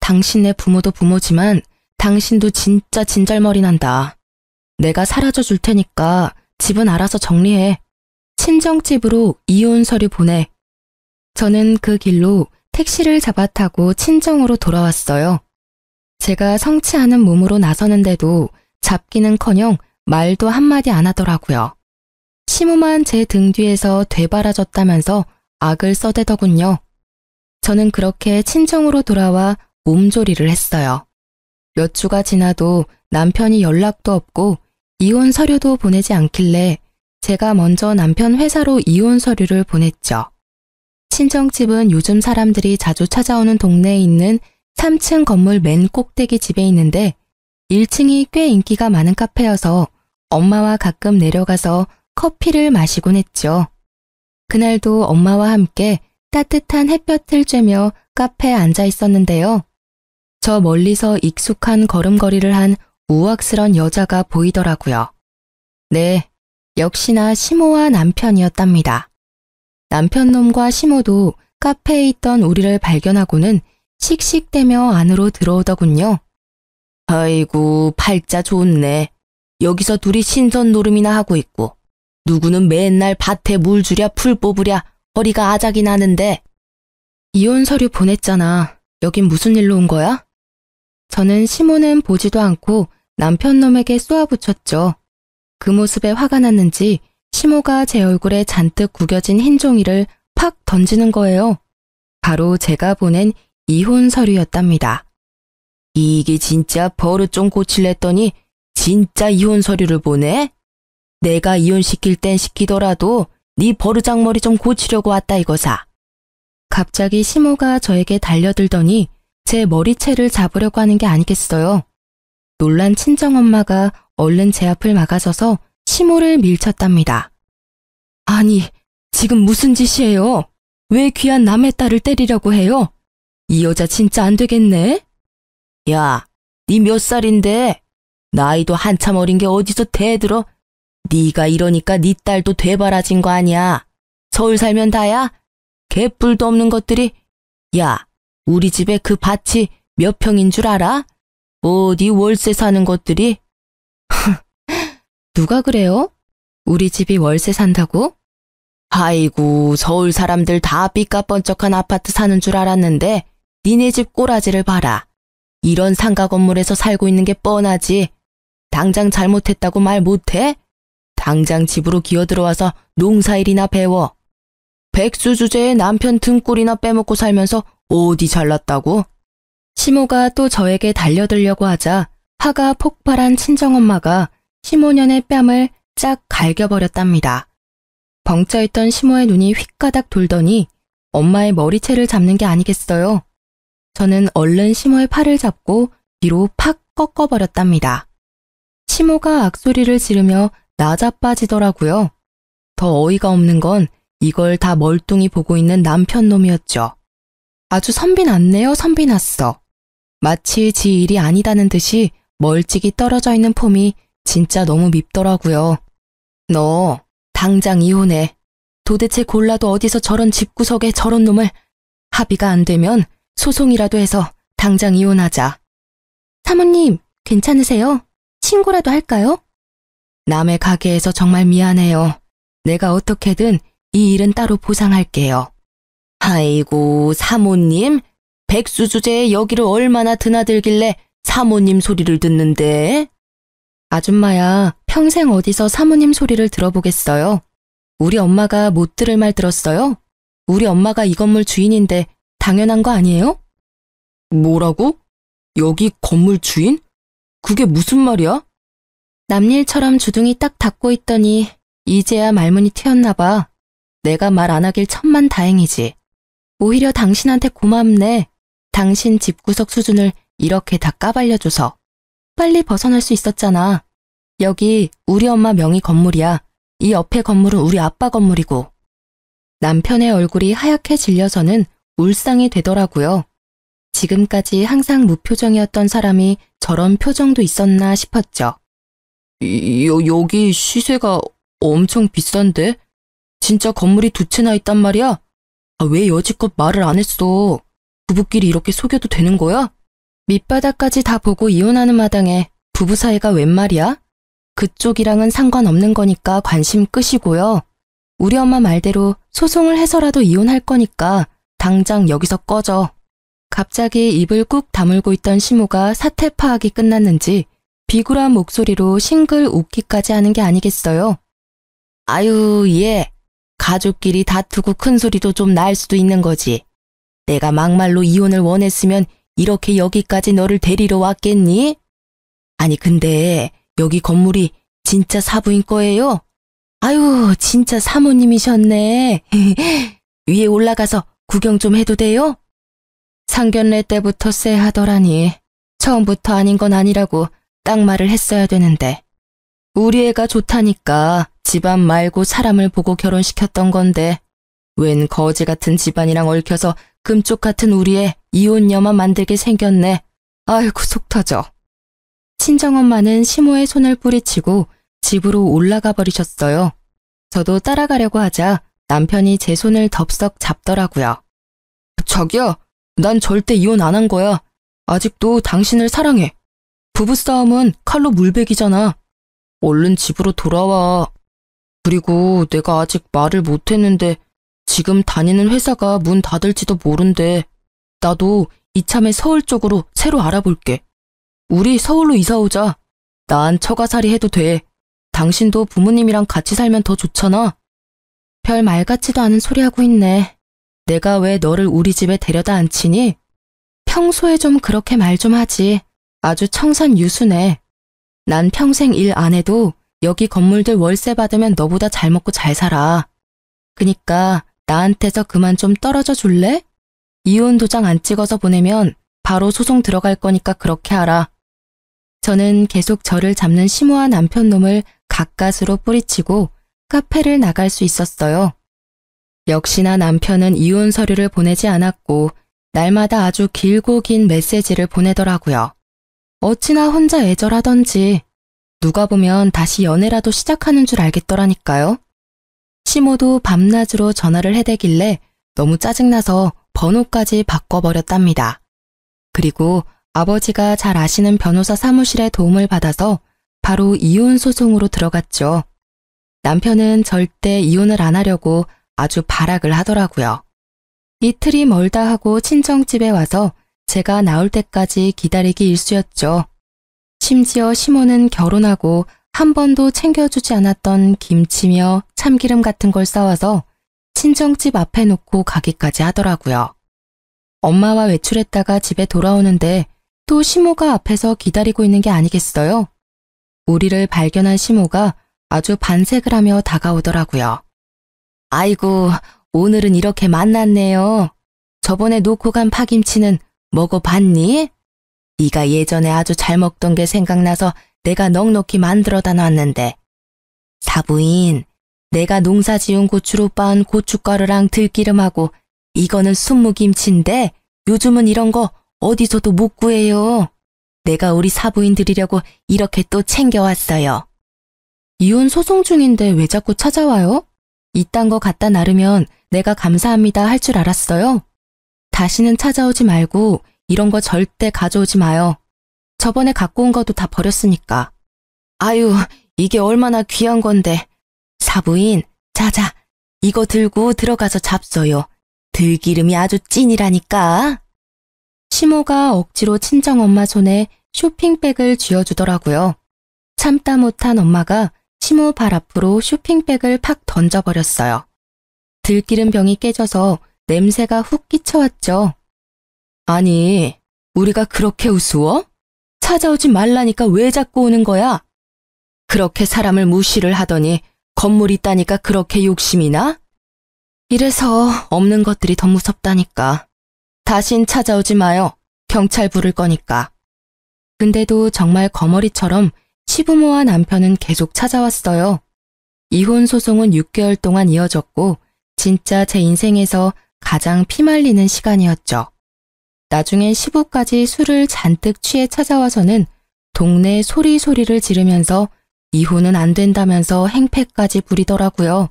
당신네 부모도 부모지만 당신도 진짜 진절머리 난다. 내가 사라져 줄 테니까 집은 알아서 정리해. 친정집으로 이혼 서류 보내. 저는 그 길로 택시를 잡아 타고 친정으로 돌아왔어요. 제가 성치 않은 몸으로 나서는데도 잡기는커녕 말도 한마디 안 하더라고요. 시모만 제 등 뒤에서 되바라졌다면서 악을 써대더군요. 저는 그렇게 친정으로 돌아와 몸조리를 했어요. 몇 주가 지나도 남편이 연락도 없고 이혼 서류도 보내지 않길래 제가 먼저 남편 회사로 이혼 서류를 보냈죠. 친정집은 요즘 사람들이 자주 찾아오는 동네에 있는 3층 건물 맨 꼭대기 집에 있는데 1층이 꽤 인기가 많은 카페여서 엄마와 가끔 내려가서 커피를 마시곤 했죠. 그날도 엄마와 함께 따뜻한 햇볕을 쬐며 카페에 앉아 있었는데요. 저 멀리서 익숙한 걸음걸이를 한 우악스런 여자가 보이더라고요. 네, 역시나 시모와 남편이었답니다. 남편놈과 시모도 카페에 있던 우리를 발견하고는 씩씩대며 안으로 들어오더군요. 아이고, 팔자 좋네. 여기서 둘이 신선 노름이나 하고 있고 누구는 맨날 밭에 물 주랴 풀 뽑으랴 허리가 아작이 나는데. 이혼 서류 보냈잖아. 여긴 무슨 일로 온 거야? 저는 시모는 보지도 않고 남편놈에게 쏘아붙였죠. 그 모습에 화가 났는지 시모가 제 얼굴에 잔뜩 구겨진 흰 종이를 팍 던지는 거예요. 바로 제가 보낸 이혼 서류였답니다. 이게 진짜 버릇 좀 고칠랬더니 진짜 이혼 서류를 보내? 내가 이혼시킬 땐 시키더라도 네 버르장머리 좀 고치려고 왔다 이거사. 갑자기 시모가 저에게 달려들더니 제 머리채를 잡으려고 하는 게 아니겠어요. 놀란 친정엄마가 얼른 제 앞을 막아서서 시모를 밀쳤답니다. 아니, 지금 무슨 짓이에요? 왜 귀한 남의 딸을 때리려고 해요? 이 여자 진짜 안 되겠네? 야, 니 몇 살인데? 나이도 한참 어린 게 어디서 대들어? 네가 이러니까 네 딸도 되바라진 거 아니야. 서울 살면 다야? 개뿔도 없는 것들이. 야, 우리 집에 그 밭이 몇 평인 줄 알아? 어디 월세 사는 것들이? 누가 그래요? 우리 집이 월세 산다고? 아이고, 서울 사람들 다 삐까뻔쩍한 아파트 사는 줄 알았는데 니네 집 꼬라지를 봐라. 이런 상가 건물에서 살고 있는 게 뻔하지. 당장 잘못했다고 말 못해? 당장 집으로 기어들어와서 농사일이나 배워. 백수 주제에 남편 등골이나 빼먹고 살면서 어디 잘났다고? 시모가 또 저에게 달려들려고 하자 화가 폭발한 친정엄마가 시모년의 뺨을 쫙 갈겨버렸답니다. 벙쪄있던 시모의 눈이 휙가닥 돌더니 엄마의 머리채를 잡는 게 아니겠어요. 저는 얼른 시모의 팔을 잡고 뒤로 팍 꺾어버렸답니다. 시모가 악소리를 지르며 나자빠지더라고요. 더 어이가 없는 건 이걸 다 멀뚱히 보고 있는 남편 놈이었죠. 아주 선비 났네요, 선비 났어. 마치 지 일이 아니다는 듯이 멀찍이 떨어져 있는 폼이 진짜 너무 밉더라고요. 너 당장 이혼해. 도대체 골라도 어디서 저런 집구석에 저런 놈을. 합의가 안 되면 소송이라도 해서 당장 이혼하자. 사모님, 괜찮으세요? 신고라도 할까요? 남의 가게에서 정말 미안해요. 내가 어떻게든 이 일은 따로 보상할게요. 아이고, 사모님? 백수 주제에 여기를 얼마나 드나들길래 사모님 소리를 듣는데? 아줌마야, 평생 어디서 사모님 소리를 들어보겠어요? 우리 엄마가 못 들을 말 들었어요? 우리 엄마가 이 건물 주인인데 당연한 거 아니에요? 뭐라고? 여기 건물 주인? 그게 무슨 말이야? 남일처럼 주둥이 딱 닫고 있더니 이제야 말문이 튀었나 봐. 내가 말 안 하길 천만 다행이지. 오히려 당신한테 고맙네. 당신 집구석 수준을 이렇게 다 까발려줘서. 빨리 벗어날 수 있었잖아. 여기 우리 엄마 명의 건물이야. 이 옆에 건물은 우리 아빠 건물이고. 남편의 얼굴이 하얗게 질려서는 울상이 되더라고요. 지금까지 항상 무표정이었던 사람이 저런 표정도 있었나 싶었죠. 여기 시세가 엄청 비싼데? 진짜 건물이 두 채나 있단 말이야? 왜 여지껏 말을 안 했어? 부부끼리 이렇게 속여도 되는 거야? 밑바닥까지 다 보고 이혼하는 마당에 부부 사이가 웬 말이야? 그쪽이랑은 상관없는 거니까 관심 끄시고요. 우리 엄마 말대로 소송을 해서라도 이혼할 거니까 당장 여기서 꺼져. 갑자기 입을 꾹 다물고 있던 시모가 사태 파악이 끝났는지 비굴한 목소리로 싱글 웃기까지 하는 게 아니겠어요. 아유, 얘. 가족끼리 다투고 큰 소리도 좀 날 수도 있는 거지. 내가 막말로 이혼을 원했으면 이렇게 여기까지 너를 데리러 왔겠니? 아니, 근데 여기 건물이 진짜 사부인 거예요? 아유, 진짜 사모님이셨네. 위에 올라가서 구경 좀 해도 돼요? 상견례 때부터 쎄하더라니. 처음부터 아닌 건 아니라고 딱 말을 했어야 되는데. 우리 애가 좋다니까 집안 말고 사람을 보고 결혼시켰던 건데 웬 거지 같은 집안이랑 얽혀서 금쪽 같은 우리 애 이혼녀만 만들게 생겼네. 아이고 속 터져. 친정엄마는 시모의 손을 뿌리치고 집으로 올라가 버리셨어요. 저도 따라가려고 하자 남편이 제 손을 덥석 잡더라고요. 자기야, 난 절대 이혼 안 한 거야. 아직도 당신을 사랑해. 부부싸움은 칼로 물베기잖아. 얼른 집으로 돌아와. 그리고 내가 아직 말을 못했는데 지금 다니는 회사가 문 닫을지도 모른대. 나도 이참에 서울 쪽으로 새로 알아볼게. 우리 서울로 이사 오자. 난 처가살이 해도 돼. 당신도 부모님이랑 같이 살면 더 좋잖아. 별 말 같지도 않은 소리 하고 있네. 내가 왜 너를 우리 집에 데려다 앉히니? 평소에 좀 그렇게 말 좀 하지. 아주 청산유수네. 난 평생 일 안 해도 여기 건물들 월세 받으면 너보다 잘 먹고 잘 살아. 그니까 나한테서 그만 좀 떨어져 줄래? 이혼 도장 안 찍어서 보내면 바로 소송 들어갈 거니까 그렇게 하라. 저는 계속 저를 잡는 시모와 남편 놈을 가까스로 뿌리치고 카페를 나갈 수 있었어요. 역시나 남편은 이혼 서류를 보내지 않았고 날마다 아주 길고 긴 메시지를 보내더라고요. 어찌나 혼자 애절하던지 누가 보면 다시 연애라도 시작하는 줄 알겠더라니까요. 시모도 밤낮으로 전화를 해대길래 너무 짜증나서 번호까지 바꿔버렸답니다. 그리고 아버지가 잘 아시는 변호사 사무실의 도움을 받아서 바로 이혼 소송으로 들어갔죠. 남편은 절대 이혼을 안 하려고 아주 발악을 하더라고요. 이틀이 멀다 하고 친정집에 와서 제가 나올 때까지 기다리기 일쑤였죠. 심지어 시모는 결혼하고 한 번도 챙겨주지 않았던 김치며 참기름 같은 걸 싸와서 친정집 앞에 놓고 가기까지 하더라고요. 엄마와 외출했다가 집에 돌아오는데 또 시모가 앞에서 기다리고 있는 게 아니겠어요? 우리를 발견한 시모가 아주 반색을 하며 다가오더라고요. 아이고, 오늘은 이렇게 만났네요. 저번에 놓고 간 파김치는 먹어봤니? 네가 예전에 아주 잘 먹던 게 생각나서 내가 넉넉히 만들어다 놨는데. 사부인, 내가 농사 지은 고추로 빻은 고춧가루랑 들기름하고 이거는 순무김치인데 요즘은 이런 거 어디서도 못 구해요. 내가 우리 사부인 드리려고 이렇게 또 챙겨왔어요. 이혼 소송 중인데 왜 자꾸 찾아와요? 이딴 거 갖다 나르면 내가 감사합니다 할 줄 알았어요. 다시는 찾아오지 말고 이런 거 절대 가져오지 마요. 저번에 갖고 온 것도 다 버렸으니까. 아유, 이게 얼마나 귀한 건데. 사부인, 자자, 이거 들고 들어가서 잡숴요. 들기름이 아주 찐이라니까. 시모가 억지로 친정엄마 손에 쇼핑백을 쥐어주더라고요. 참다 못한 엄마가 시모 발 앞으로 쇼핑백을 팍 던져버렸어요. 들기름 병이 깨져서 냄새가 훅 끼쳐왔죠. 아니, 우리가 그렇게 우스워? 찾아오지 말라니까 왜 자꾸 오는 거야? 그렇게 사람을 무시를 하더니 건물 있다니까 그렇게 욕심이 나? 이래서 없는 것들이 더 무섭다니까. 다신 찾아오지 마요. 경찰 부를 거니까. 근데도 정말 거머리처럼 시부모와 남편은 계속 찾아왔어요. 이혼 소송은 6개월 동안 이어졌고 진짜 제 인생에서 가장 피말리는 시간이었죠. 나중엔 시부까지 술을 잔뜩 취해 찾아와서는 동네 소리소리를 지르면서 이혼은 안 된다면서 행패까지 부리더라고요.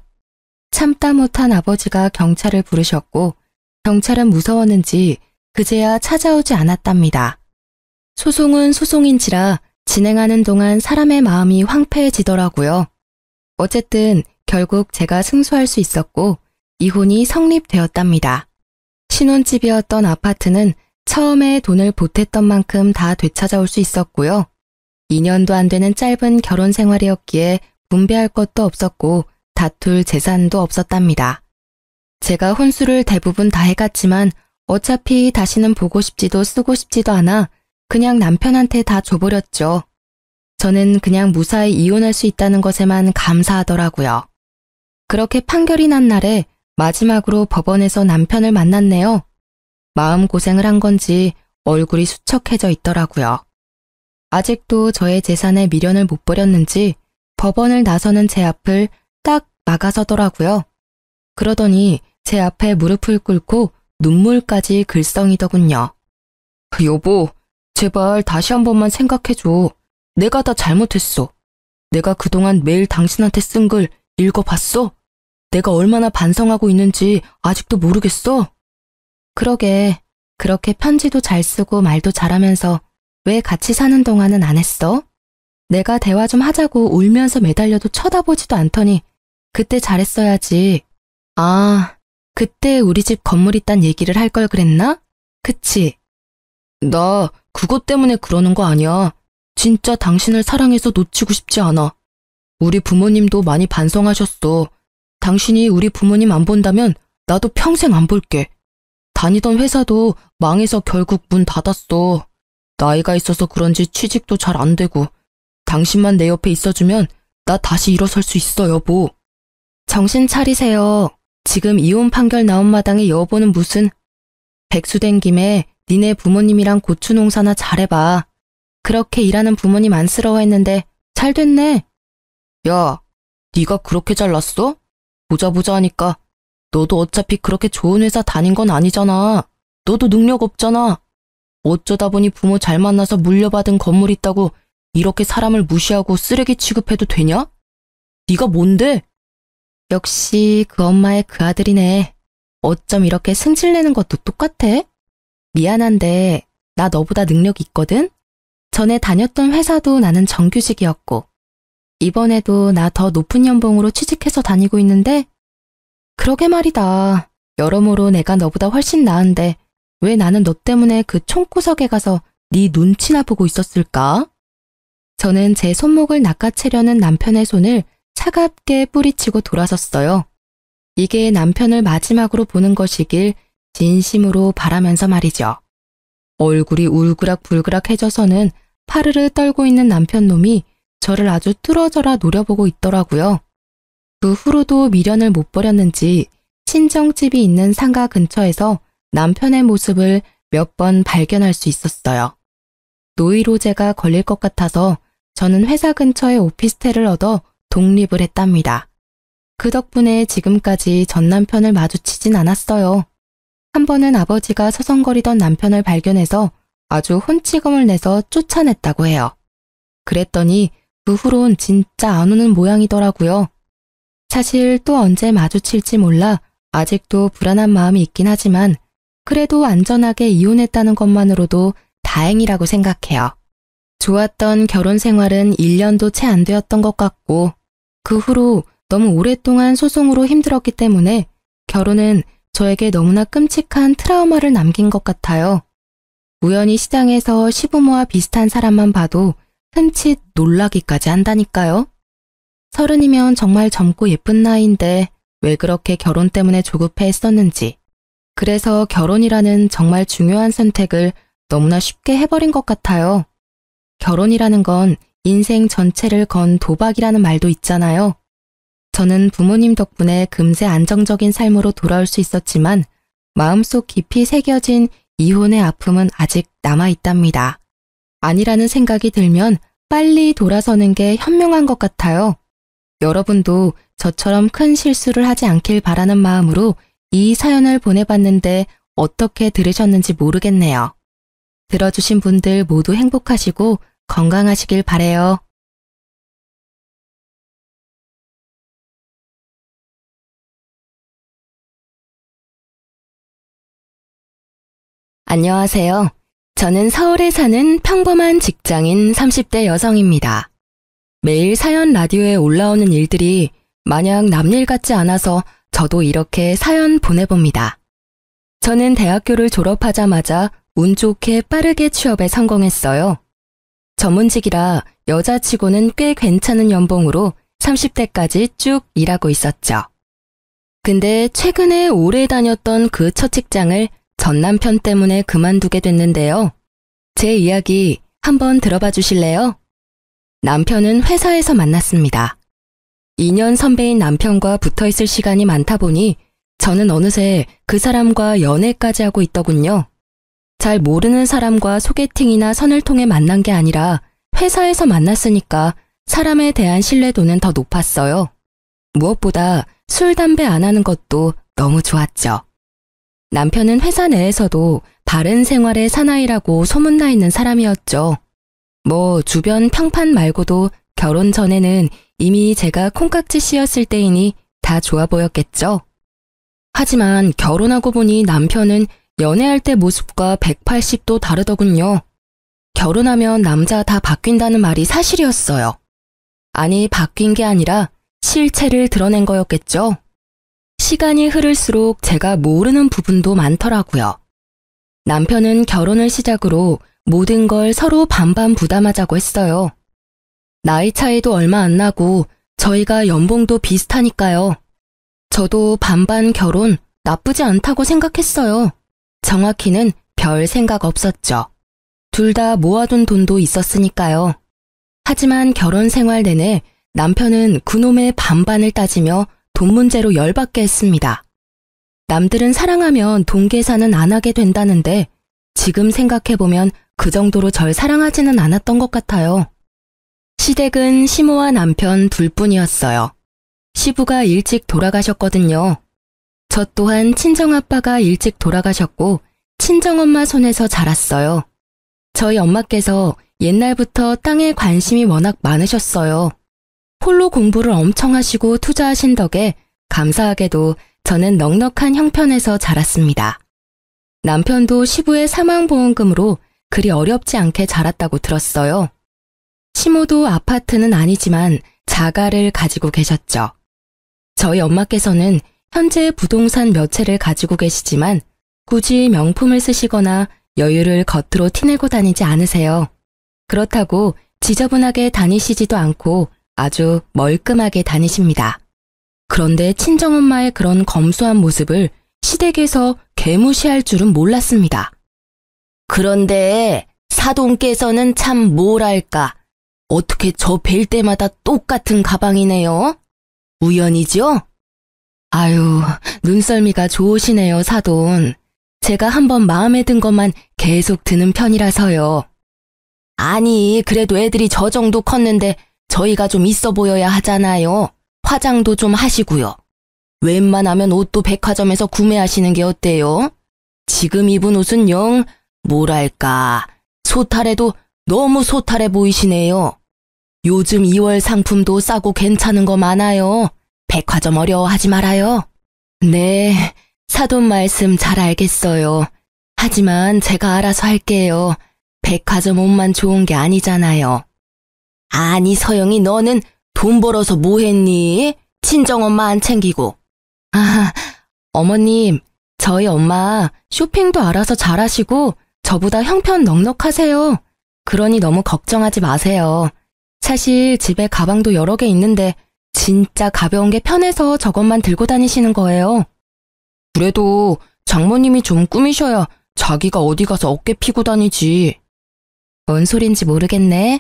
참다 못한 아버지가 경찰을 부르셨고 경찰은 무서웠는지 그제야 찾아오지 않았답니다. 소송은 소송인지라 진행하는 동안 사람의 마음이 황폐해지더라고요. 어쨌든 결국 제가 승소할 수 있었고 이혼이 성립되었답니다. 신혼집이었던 아파트는 처음에 돈을 보탰던 만큼 다 되찾아올 수 있었고요. 2년도 안 되는 짧은 결혼 생활이었기에 분배할 것도 없었고 다툴 재산도 없었답니다. 제가 혼수를 대부분 다 해갔지만 어차피 다시는 보고 싶지도 쓰고 싶지도 않아 그냥 남편한테 다 줘버렸죠. 저는 그냥 무사히 이혼할 수 있다는 것에만 감사하더라고요. 그렇게 판결이 난 날에 마지막으로 법원에서 남편을 만났네요. 마음고생을 한 건지 얼굴이 수척해져 있더라고요. 아직도 저의 재산에 미련을 못 버렸는지 법원을 나서는 제 앞을 딱 막아서더라고요. 그러더니 제 앞에 무릎을 꿇고 눈물까지 글썽이더군요. 여보, 제발 다시 한 번만 생각해줘. 내가 다 잘못했어. 내가 그동안 매일 당신한테 쓴 글 읽어봤어? 내가 얼마나 반성하고 있는지 아직도 모르겠어? 그러게, 그렇게 편지도 잘 쓰고 말도 잘하면서 왜 같이 사는 동안은 안 했어? 내가 대화 좀 하자고 울면서 매달려도 쳐다보지도 않더니 그때 잘했어야지. 아, 그때 우리 집 건물 있단 얘기를 할 걸 그랬나? 그치? 나 그것 때문에 그러는 거 아니야. 진짜 당신을 사랑해서 놓치고 싶지 않아. 우리 부모님도 많이 반성하셨어. 당신이 우리 부모님 안 본다면 나도 평생 안 볼게. 다니던 회사도 망해서 결국 문 닫았어. 나이가 있어서 그런지 취직도 잘 안 되고 당신만 내 옆에 있어주면 나 다시 일어설 수 있어, 여보. 정신 차리세요. 지금 이혼 판결 나온 마당에 여보는 무슨... 백수 된 김에 니네 부모님이랑 고추 농사나 잘해봐. 그렇게 일하는 부모님 안쓰러워했는데 잘 됐네. 야, 네가 그렇게 잘났어? 보자 하니까 너도 어차피 그렇게 좋은 회사 다닌 건 아니잖아. 너도 능력 없잖아. 어쩌다 보니 부모 잘 만나서 물려받은 건물 있다고 이렇게 사람을 무시하고 쓰레기 취급해도 되냐? 네가 뭔데? 역시 그 엄마의 그 아들이네. 어쩜 이렇게 승질내는 것도 똑같아? 미안한데 나 너보다 능력 있거든? 전에 다녔던 회사도 나는 정규직이었고 이번에도 나 더 높은 연봉으로 취직해서 다니고 있는데 그러게 말이다. 여러모로 내가 너보다 훨씬 나은데 왜 나는 너 때문에 그 총구석에 가서 네 눈치나 보고 있었을까? 저는 제 손목을 낚아채려는 남편의 손을 차갑게 뿌리치고 돌아섰어요. 이게 남편을 마지막으로 보는 것이길 진심으로 바라면서 말이죠. 얼굴이 울그락불그락해져서는 파르르 떨고 있는 남편 놈이 저를 아주 뚫어져라 노려보고 있더라고요. 그 후로도 미련을 못 버렸는지 친정집이 있는 상가 근처에서 남편의 모습을 몇 번 발견할 수 있었어요. 노이로제가 걸릴 것 같아서 저는 회사 근처에 오피스텔을 얻어 독립을 했답니다. 그 덕분에 지금까지 전 남편을 마주치진 않았어요. 한 번은 아버지가 서성거리던 남편을 발견해서 아주 혼찌검을 내서 쫓아냈다고 해요. 그랬더니 그 후론 진짜 안 오는 모양이더라고요. 사실 또 언제 마주칠지 몰라 아직도 불안한 마음이 있긴 하지만 그래도 안전하게 이혼했다는 것만으로도 다행이라고 생각해요. 좋았던 결혼 생활은 1년도 채 안 되었던 것 같고 그 후로 너무 오랫동안 소송으로 힘들었기 때문에 결혼은 저에게 너무나 끔찍한 트라우마를 남긴 것 같아요. 우연히 시장에서 시부모와 비슷한 사람만 봐도 흠칫 놀라기까지 한다니까요. 30이면 정말 젊고 예쁜 나이인데 왜 그렇게 결혼 때문에 조급해 했었는지. 그래서 결혼이라는 정말 중요한 선택을 너무나 쉽게 해버린 것 같아요. 결혼이라는 건 인생 전체를 건 도박이라는 말도 있잖아요. 저는 부모님 덕분에 금세 안정적인 삶으로 돌아올 수 있었지만 마음속 깊이 새겨진 이혼의 아픔은 아직 남아있답니다. 아니라는 생각이 들면 빨리 돌아서는 게 현명한 것 같아요. 여러분도 저처럼 큰 실수를 하지 않길 바라는 마음으로 이 사연을 보내봤는데 어떻게 들으셨는지 모르겠네요. 들어주신 분들 모두 행복하시고 건강하시길 바래요. 안녕하세요. 저는 서울에 사는 평범한 직장인 30대 여성입니다. 매일 사연 라디오에 올라오는 일들이 마냥 남일 같지 않아서 저도 이렇게 사연 보내봅니다. 저는 대학교를 졸업하자마자 운 좋게 빠르게 취업에 성공했어요. 전문직이라 여자치고는 꽤 괜찮은 연봉으로 30대까지 쭉 일하고 있었죠. 근데 최근에 오래 다녔던 그 첫 직장을 전 남편 때문에 그만두게 됐는데요. 제 이야기 한번 들어봐 주실래요? 남편은 회사에서 만났습니다. 2년 선배인 남편과 붙어있을 시간이 많다 보니 저는 어느새 그 사람과 연애까지 하고 있더군요. 잘 모르는 사람과 소개팅이나 선을 통해 만난 게 아니라 회사에서 만났으니까 사람에 대한 신뢰도는 더 높았어요. 무엇보다 술, 담배 안 하는 것도 너무 좋았죠. 남편은 회사 내에서도 바른 생활의 사나이라고 소문나 있는 사람이었죠. 뭐 주변 평판 말고도 결혼 전에는 이미 제가 콩깍지 씌었을 때이니 다 좋아 보였겠죠. 하지만 결혼하고 보니 남편은 연애할 때 모습과 180도 다르더군요. 결혼하면 남자 다 바뀐다는 말이 사실이었어요. 아니, 바뀐 게 아니라 실체를 드러낸 거였겠죠. 시간이 흐를수록 제가 모르는 부분도 많더라고요. 남편은 결혼을 시작으로 모든 걸 서로 반반 부담하자고 했어요. 나이 차이도 얼마 안 나고 저희가 연봉도 비슷하니까요. 저도 반반 결혼 나쁘지 않다고 생각했어요. 정확히는 별 생각 없었죠. 둘 다 모아둔 돈도 있었으니까요. 하지만 결혼 생활 내내 남편은 그놈의 반반을 따지며 돈 문제로 열받게 했습니다. 남들은 사랑하면 돈 계산은 안 하게 된다는데 지금 생각해보면 그 정도로 절 사랑하지는 않았던 것 같아요. 시댁은 시모와 남편 둘뿐이었어요. 시부가 일찍 돌아가셨거든요. 저 또한 친정아빠가 일찍 돌아가셨고 친정엄마 손에서 자랐어요. 저희 엄마께서 옛날부터 땅에 관심이 워낙 많으셨어요. 홀로 공부를 엄청 하시고 투자하신 덕에 감사하게도 저는 넉넉한 형편에서 자랐습니다. 남편도 시부의 사망보험금으로 그리 어렵지 않게 자랐다고 들었어요. 시모도 아파트는 아니지만 자가를 가지고 계셨죠. 저희 엄마께서는 현재 부동산 몇 채를 가지고 계시지만 굳이 명품을 쓰시거나 여유를 겉으로 티내고 다니지 않으세요. 그렇다고 지저분하게 다니시지도 않고 아주 멀끔하게 다니십니다. 그런데 친정엄마의 그런 검소한 모습을 시댁에서 개무시할 줄은 몰랐습니다. 그런데 사돈께서는 참 뭐랄까, 어떻게 저 뵐 때마다 똑같은 가방이네요? 우연이죠? 아유, 눈썰미가 좋으시네요, 사돈. 제가 한번 마음에 든 것만 계속 드는 편이라서요. 아니, 그래도 애들이 저 정도 컸는데 저희가 좀 있어 보여야 하잖아요. 화장도 좀 하시고요. 웬만하면 옷도 백화점에서 구매하시는 게 어때요? 지금 입은 옷은 영, 뭐랄까, 소탈해도 너무 소탈해 보이시네요. 요즘 2월 상품도 싸고 괜찮은 거 많아요. 백화점 어려워하지 말아요. 네, 사돈 말씀 잘 알겠어요. 하지만 제가 알아서 할게요. 백화점 옷만 좋은 게 아니잖아요. 아니, 서영이 너는 돈 벌어서 뭐 했니? 친정엄마 안 챙기고. 아, 어머님, 저희 엄마 쇼핑도 알아서 잘하시고 저보다 형편 넉넉하세요. 그러니 너무 걱정하지 마세요. 사실 집에 가방도 여러 개 있는데 진짜 가벼운 게 편해서 저것만 들고 다니시는 거예요. 그래도 장모님이 좀 꾸미셔야 자기가 어디 가서 어깨 피고 다니지. 뭔 소린지 모르겠네.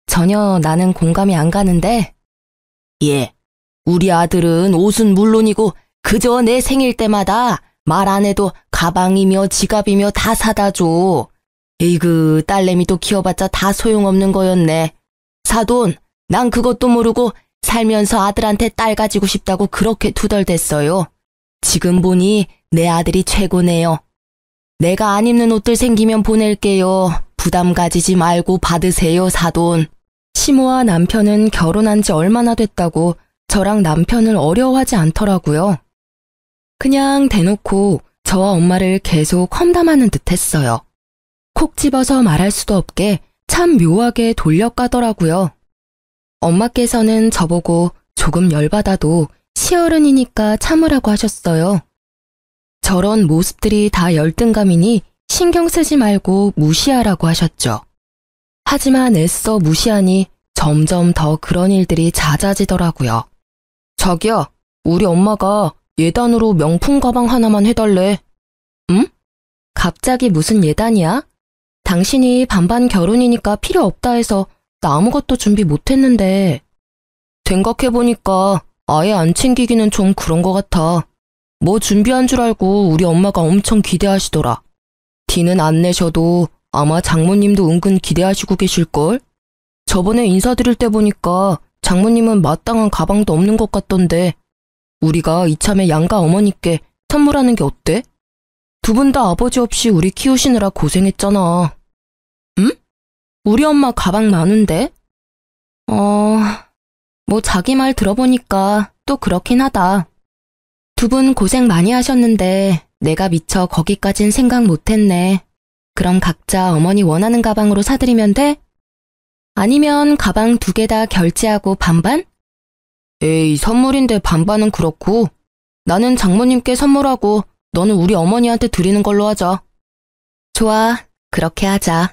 전혀 나는 공감이 안 가는데. 예, 우리 아들은 옷은 물론이고 그저 내 생일 때마다 말 안 해도 가방이며 지갑이며 다 사다 줘. 에이그, 딸내미도 키워봤자 다 소용없는 거였네. 사돈, 난 그것도 모르고 살면서 아들한테 딸 가지고 싶다고 그렇게 투덜댔어요. 지금 보니 내 아들이 최고네요. 내가 안 입는 옷들 생기면 보낼게요. 부담 가지지 말고 받으세요, 사돈. 시모와 남편은 결혼한 지 얼마나 됐다고 저랑 남편을 어려워하지 않더라고요. 그냥 대놓고 저와 엄마를 계속 험담하는 듯 했어요. 콕 집어서 말할 수도 없게 참 묘하게 돌려까더라고요. 엄마께서는 저보고 조금 열받아도 시어른이니까 참으라고 하셨어요. 저런 모습들이 다 열등감이니 신경 쓰지 말고 무시하라고 하셨죠. 하지만 애써 무시하니 점점 더 그런 일들이 잦아지더라고요. 자기야, 우리 엄마가 예단으로 명품 가방 하나만 해달래. 응? 갑자기 무슨 예단이야? 당신이 반반 결혼이니까 필요 없다 해서 나 아무것도 준비 못했는데. 생각해보니까 아예 안 챙기기는 좀 그런 것 같아. 뭐 준비한 줄 알고 우리 엄마가 엄청 기대하시더라. 티는 안 내셔도 아마 장모님도 은근 기대하시고 계실걸? 저번에 인사드릴 때 보니까 장모님은 마땅한 가방도 없는 것 같던데 우리가 이참에 양가 어머니께 선물하는 게 어때? 두 분 다 아버지 없이 우리 키우시느라 고생했잖아. 응? 우리 엄마 가방 많은데? 뭐 자기 말 들어보니까 또 그렇긴 하다. 두 분 고생 많이 하셨는데 내가 미처 거기까진 생각 못했네. 그럼 각자 어머니 원하는 가방으로 사드리면 돼? 아니면 가방 2개 다 결제하고 반반? 에이, 선물인데 반반은 그렇고 나는 장모님께 선물하고 너는 우리 어머니한테 드리는 걸로 하자. 좋아, 그렇게 하자.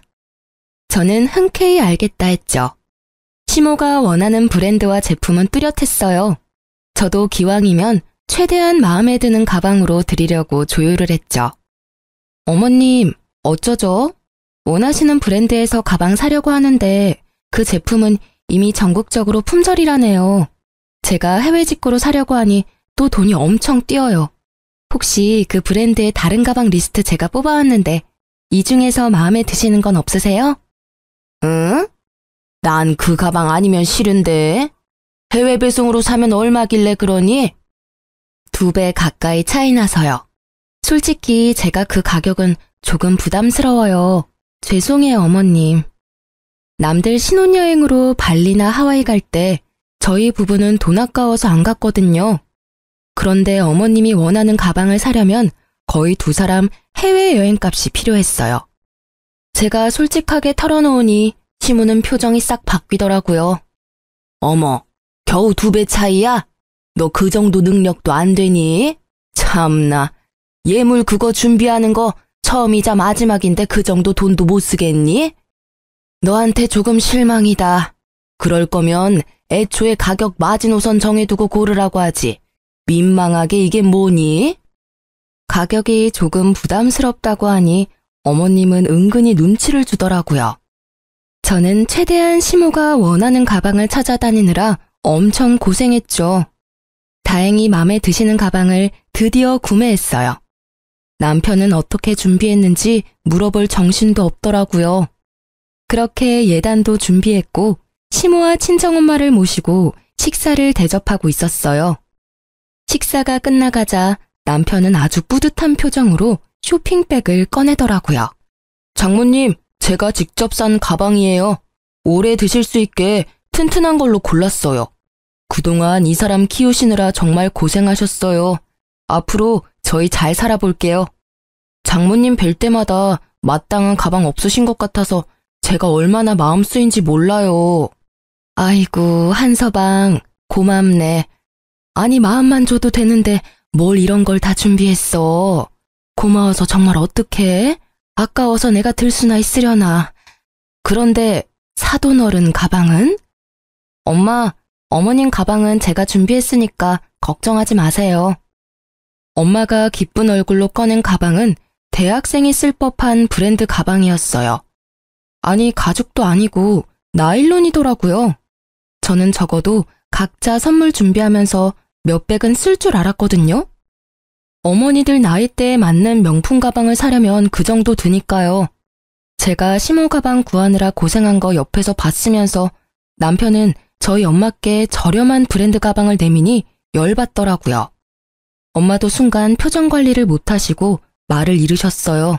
저는 흔쾌히 알겠다 했죠. 시모가 원하는 브랜드와 제품은 뚜렷했어요. 저도 기왕이면 최대한 마음에 드는 가방으로 드리려고 조율을 했죠. 어머님, 어쩌죠? 원하시는 브랜드에서 가방 사려고 하는데 그 제품은 이미 전국적으로 품절이라네요. 제가 해외 직구로 사려고 하니 또 돈이 엄청 뛰어요. 혹시 그 브랜드의 다른 가방 리스트 제가 뽑아왔는데 이 중에서 마음에 드시는 건 없으세요? 응? 난 그 가방 아니면 싫은데. 해외 배송으로 사면 얼마길래 그러니? 2배 가까이 차이 나서요. 솔직히 제가 그 가격은 조금 부담스러워요. 죄송해요, 어머님. 남들 신혼여행으로 발리나 하와이 갈 때 저희 부부는 돈 아까워서 안 갔거든요. 그런데 어머님이 원하는 가방을 사려면 거의 2사람 해외여행값이 필요했어요. 제가 솔직하게 털어놓으니 시무는 표정이 싹 바뀌더라고요. 어머, 겨우 2배 차이야? 너 그 정도 능력도 안 되니? 참나, 예물 그거 준비하는 거 처음이자 마지막인데 그 정도 돈도 못 쓰겠니? 너한테 조금 실망이다. 그럴 거면 애초에 가격 마지노선 정해두고 고르라고 하지. 민망하게 이게 뭐니? 가격이 조금 부담스럽다고 하니 어머님은 은근히 눈치를 주더라고요. 저는 최대한 시모가 원하는 가방을 찾아다니느라 엄청 고생했죠. 다행히 마음에 드시는 가방을 드디어 구매했어요. 남편은 어떻게 준비했는지 물어볼 정신도 없더라고요. 그렇게 예단도 준비했고 시모와 친정엄마를 모시고 식사를 대접하고 있었어요. 식사가 끝나가자 남편은 아주 뿌듯한 표정으로 쇼핑백을 꺼내더라고요. 장모님, 제가 직접 산 가방이에요. 오래 드실 수 있게 튼튼한 걸로 골랐어요. 그동안 이 사람 키우시느라 정말 고생하셨어요. 앞으로 저희 잘 살아볼게요. 장모님 뵐 때마다 마땅한 가방 없으신 것 같아서 제가 얼마나 마음 쓰인지 몰라요. 아이고, 한서방, 고맙네. 아니, 마음만 줘도 되는데 뭘 이런 걸 다 준비했어. 고마워서 정말 어떡해? 아까워서 내가 들 수나 있으려나. 그런데 사돈 어른 가방은? 엄마, 어머님 가방은 제가 준비했으니까 걱정하지 마세요. 엄마가 기쁜 얼굴로 꺼낸 가방은 대학생이 쓸 법한 브랜드 가방이었어요. 아니, 가죽도 아니고 나일론이더라고요. 저는 적어도 각자 선물 준비하면서 몇백은 쓸 줄 알았거든요. 어머니들 나이대에 맞는 명품 가방을 사려면 그 정도 드니까요. 제가 시모 가방 구하느라 고생한 거 옆에서 봤으면서 남편은 저희 엄마께 저렴한 브랜드 가방을 내미니 열받더라고요. 엄마도 순간 표정 관리를 못하시고 말을 잃으셨어요.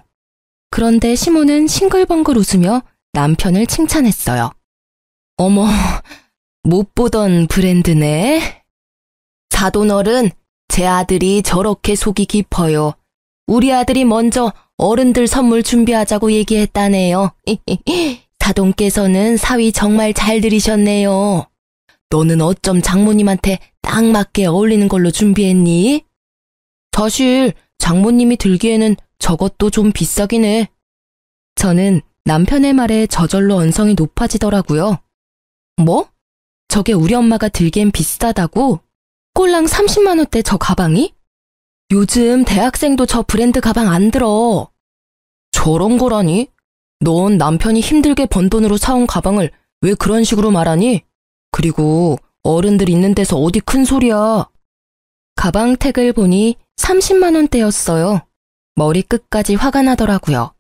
그런데 시모는 싱글벙글 웃으며 남편을 칭찬했어요. 어머, 못 보던 브랜드네. 사돈 어른, 제 아들이 저렇게 속이 깊어요. 우리 아들이 먼저 어른들 선물 준비하자고 얘기했다네요. 사돈께서는 사위 정말 잘 들이셨네요. 너는 어쩜 장모님한테 딱 맞게 어울리는 걸로 준비했니? 사실 장모님이 들기에는 저것도 좀 비싸긴 해. 저는 남편의 말에 저절로 언성이 높아지더라고요. 뭐? 저게 우리 엄마가 들기엔 비싸다고? 꼴랑 30만 원대 저 가방이? 요즘 대학생도 저 브랜드 가방 안 들어. 저런 거라니? 넌 남편이 힘들게 번 돈으로 사온 가방을 왜 그런 식으로 말하니? 그리고 어른들 있는 데서 어디 큰 소리야. 가방 택을 보니 30만 원대였어요. 머리 끝까지 화가 나더라고요.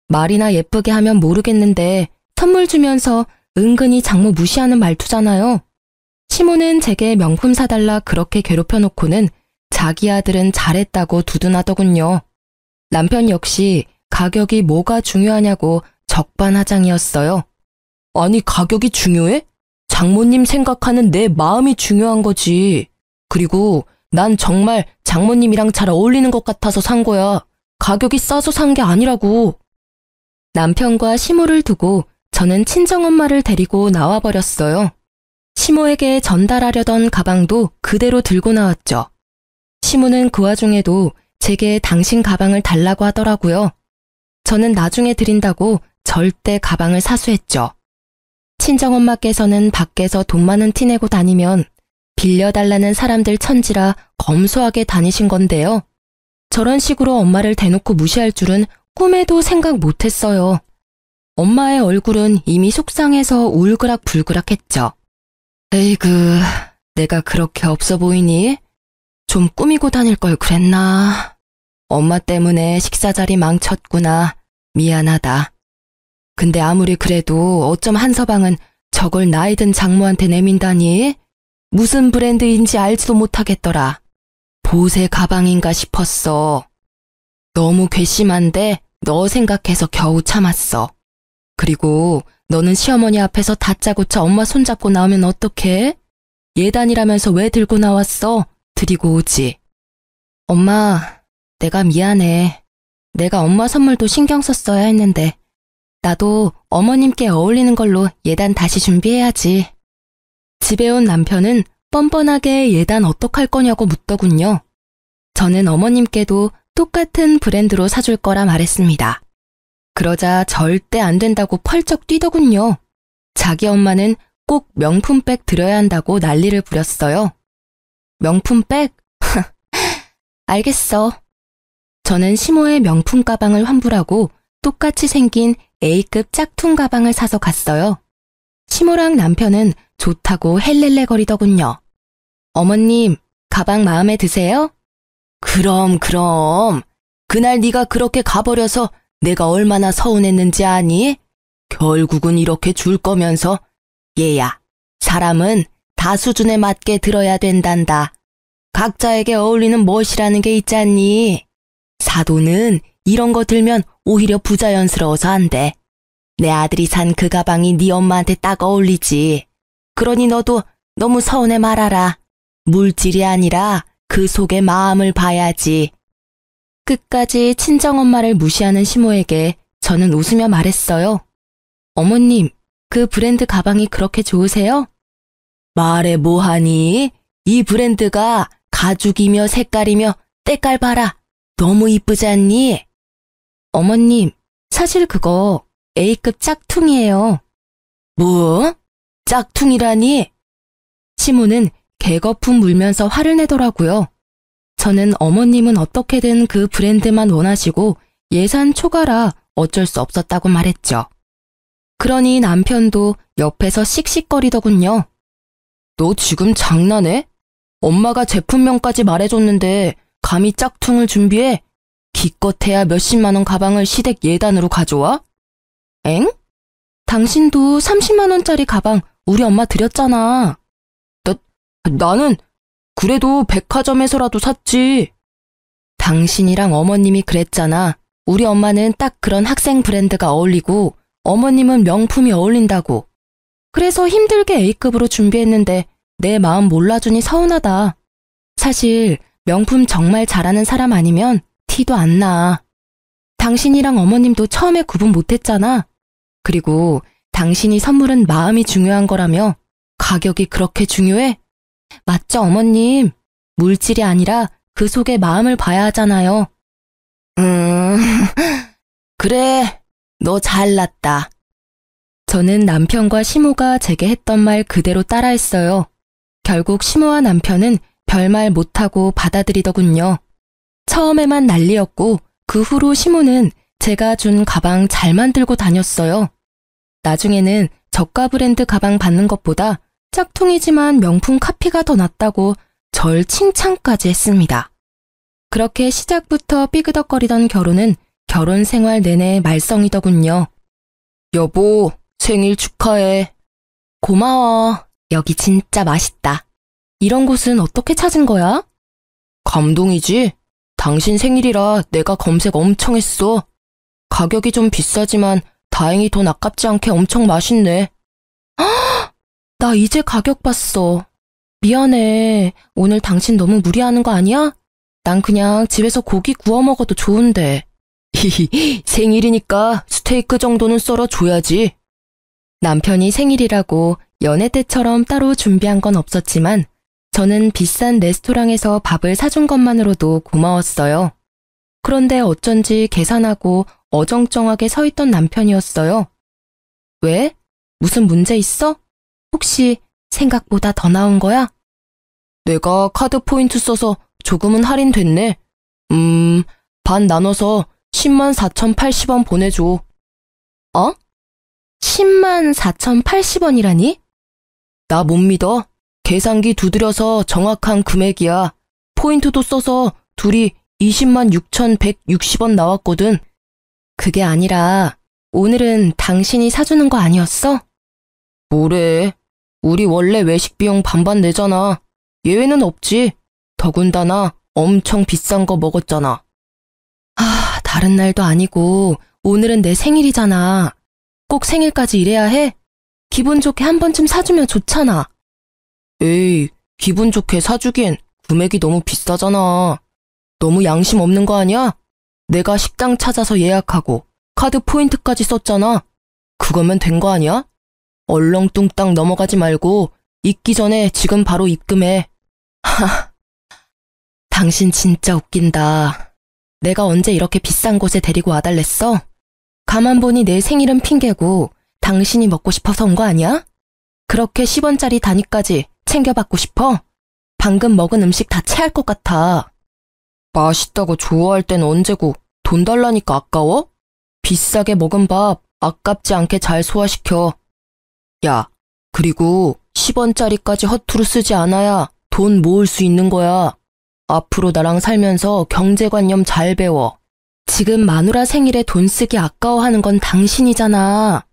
말이나 예쁘게 하면 모르겠는데 선물 주면서 은근히 장모 무시하는 말투잖아요. 시모는 제게 명품 사달라 그렇게 괴롭혀놓고는 자기 아들은 잘했다고 두둔하더군요. 남편 역시 가격이 뭐가 중요하냐고 적반하장이었어요. 아니, 가격이 중요해? 장모님 생각하는 내 마음이 중요한 거지. 그리고 난 정말 장모님이랑 잘 어울리는 것 같아서 산 거야. 가격이 싸서 산 게 아니라고. 남편과 시모를 두고 저는 친정엄마를 데리고 나와버렸어요. 시모에게 전달하려던 가방도 그대로 들고 나왔죠. 시모는 그 와중에도 제게 당신 가방을 달라고 하더라고요. 저는 나중에 드린다고 절대 가방을 사수했죠. 친정엄마께서는 밖에서 돈 많은 티 내고 다니면 빌려달라는 사람들 천지라 검소하게 다니신 건데요. 저런 식으로 엄마를 대놓고 무시할 줄은 꿈에도 생각 못했어요. 엄마의 얼굴은 이미 속상해서 울그락불그락했죠. 에이그, 내가 그렇게 없어 보이니? 좀 꾸미고 다닐 걸 그랬나? 엄마 때문에 식사 자리 망쳤구나. 미안하다. 근데 아무리 그래도 어쩜 한서방은 저걸 나이 든 장모한테 내민다니? 무슨 브랜드인지 알지도 못하겠더라. 보세 가방인가 싶었어. 너무 괘씸한데 너 생각해서 겨우 참았어. 그리고 너는 시어머니 앞에서 다짜고짜 엄마 손잡고 나오면 어떡해? 예단이라면서 왜 들고 나왔어? 드리고 오지. 엄마, 내가 미안해. 내가 엄마 선물도 신경 썼어야 했는데 나도 어머님께 어울리는 걸로 예단 다시 준비해야지. 집에 온 남편은 뻔뻔하게 예단 어떡할 거냐고 묻더군요. 저는 어머님께도 똑같은 브랜드로 사줄 거라 말했습니다. 그러자 절대 안 된다고 펄쩍 뛰더군요. 자기 엄마는 꼭 명품백 드려야 한다고 난리를 부렸어요. 명품백? 알겠어. 저는 시모의 명품 가방을 환불하고 똑같이 생긴 A급 짝퉁 가방을 사서 갔어요. 시모랑 남편은 좋다고 헬렐레거리더군요. 어머님, 가방 마음에 드세요? 그럼. 그날 네가 그렇게 가버려서 내가 얼마나 서운했는지 아니? 결국은 이렇게 줄 거면서. 얘야, 사람은 다 수준에 맞게 들어야 된단다. 각자에게 어울리는 멋이라는 게 있잖니. 사도는 이런 거 들면 오히려 부자연스러워서 안 돼. 내 아들이 산 그 가방이 네 엄마한테 딱 어울리지. 그러니 너도 너무 서운해 말아라. 물질이 아니라 그 속의 마음을 봐야지. 끝까지 친정엄마를 무시하는 시모에게 저는 웃으며 말했어요. 어머님, 그 브랜드 가방이 그렇게 좋으세요? 말해 뭐하니? 이 브랜드가 가죽이며 색깔이며 때깔 봐라. 너무 이쁘지 않니? 어머님, 사실 그거 A급 짝퉁이에요. 뭐? 짝퉁이라니? 시모는 개거품 물면서 화를 내더라고요. 저는 어머님은 어떻게든 그 브랜드만 원하시고 예산 초과라 어쩔 수 없었다고 말했죠. 그러니 남편도 옆에서 씩씩거리더군요. 너 지금 장난해? 엄마가 제품명까지 말해줬는데 감히 짝퉁을 준비해? 기껏해야 몇십만 원 가방을 시댁 예단으로 가져와? 엥? 당신도 30만 원짜리 가방 우리 엄마 드렸잖아. 나는 그래도 백화점에서라도 샀지. 당신이랑 어머님이 그랬잖아. 우리 엄마는 딱 그런 학생 브랜드가 어울리고 어머님은 명품이 어울린다고. 그래서 힘들게 A급으로 준비했는데 내 마음 몰라주니 서운하다. 사실 명품 정말 잘하는 사람 아니면 티도 안 나. 당신이랑 어머님도 처음에 구분 못했잖아. 그리고 당신이 선물은 마음이 중요한 거라며 가격이 그렇게 중요해? 맞죠, 어머님? 물질이 아니라 그 속의 마음을 봐야 하잖아요. 그래, 너 잘났다. 저는 남편과 시모가 제게 했던 말 그대로 따라했어요. 결국 시모와 남편은 별말 못하고 받아들이더군요. 처음에만 난리였고 그 후로 시모는 제가 준 가방 잘 만들고 다녔어요. 나중에는 저가 브랜드 가방 받는 것보다 짝퉁이지만 명품 카피가 더 낫다고 절 칭찬까지 했습니다. 그렇게 시작부터 삐그덕거리던 결혼은 결혼 생활 내내 말썽이더군요. 여보, 생일 축하해. 고마워. 여기 진짜 맛있다. 이런 곳은 어떻게 찾은 거야? 감동이지? 당신 생일이라 내가 검색 엄청 했어. 가격이 좀 비싸지만 다행히 돈 아깝지 않게 엄청 맛있네. 나 이제 가격 봤어. 미안해. 오늘 당신 너무 무리하는 거 아니야? 난 그냥 집에서 고기 구워 먹어도 좋은데. 히히, 생일이니까 스테이크 정도는 썰어줘야지. 남편이 생일이라고 연애 때처럼 따로 준비한 건 없었지만 저는 비싼 레스토랑에서 밥을 사준 것만으로도 고마웠어요. 그런데 어쩐지 계산하고 어정쩡하게 서 있던 남편이었어요. 왜? 무슨 문제 있어? 혹시 생각보다 더 나온 거야? 내가 카드 포인트 써서 조금은 할인됐네. 반 나눠서 104,080원 보내줘. 104,080원이라니? 나 못 믿어. 계산기 두드려서 정확한 금액이야. 포인트도 써서 둘이 206,160원 나왔거든. 그게 아니라 오늘은 당신이 사주는 거 아니었어? 뭐래. 우리 원래 외식 비용 반반 내잖아. 예외는 없지. 더군다나 엄청 비싼 거 먹었잖아. 다른 날도 아니고 오늘은 내 생일이잖아. 꼭 생일까지 이래야 해? 기분 좋게 한 번쯤 사주면 좋잖아. 에이, 기분 좋게 사주기엔 금액이 너무 비싸잖아. 너무 양심 없는 거 아니야? 내가 식당 찾아서 예약하고 카드 포인트까지 썼잖아. 그거면 된 거 아니야? 얼렁뚱땅 넘어가지 말고 잊기 전에 지금 바로 입금해. 당신 진짜 웃긴다. 내가 언제 이렇게 비싼 곳에 데리고 와달랬어? 가만 보니 내 생일은 핑계고 당신이 먹고 싶어서 온 거 아니야? 그렇게 10원짜리 단위까지 챙겨받고 싶어? 방금 먹은 음식 다 체할 것 같아. 맛있다고 좋아할 땐 언제고 돈 달라니까 아까워? 비싸게 먹은 밥 아깝지 않게 잘 소화시켜. 야, 그리고 10원짜리까지 허투루 쓰지 않아야 돈 모을 수 있는 거야. 앞으로 나랑 살면서 경제관념 잘 배워. 지금 마누라 생일에 돈 쓰기 아까워하는 건 당신이잖아.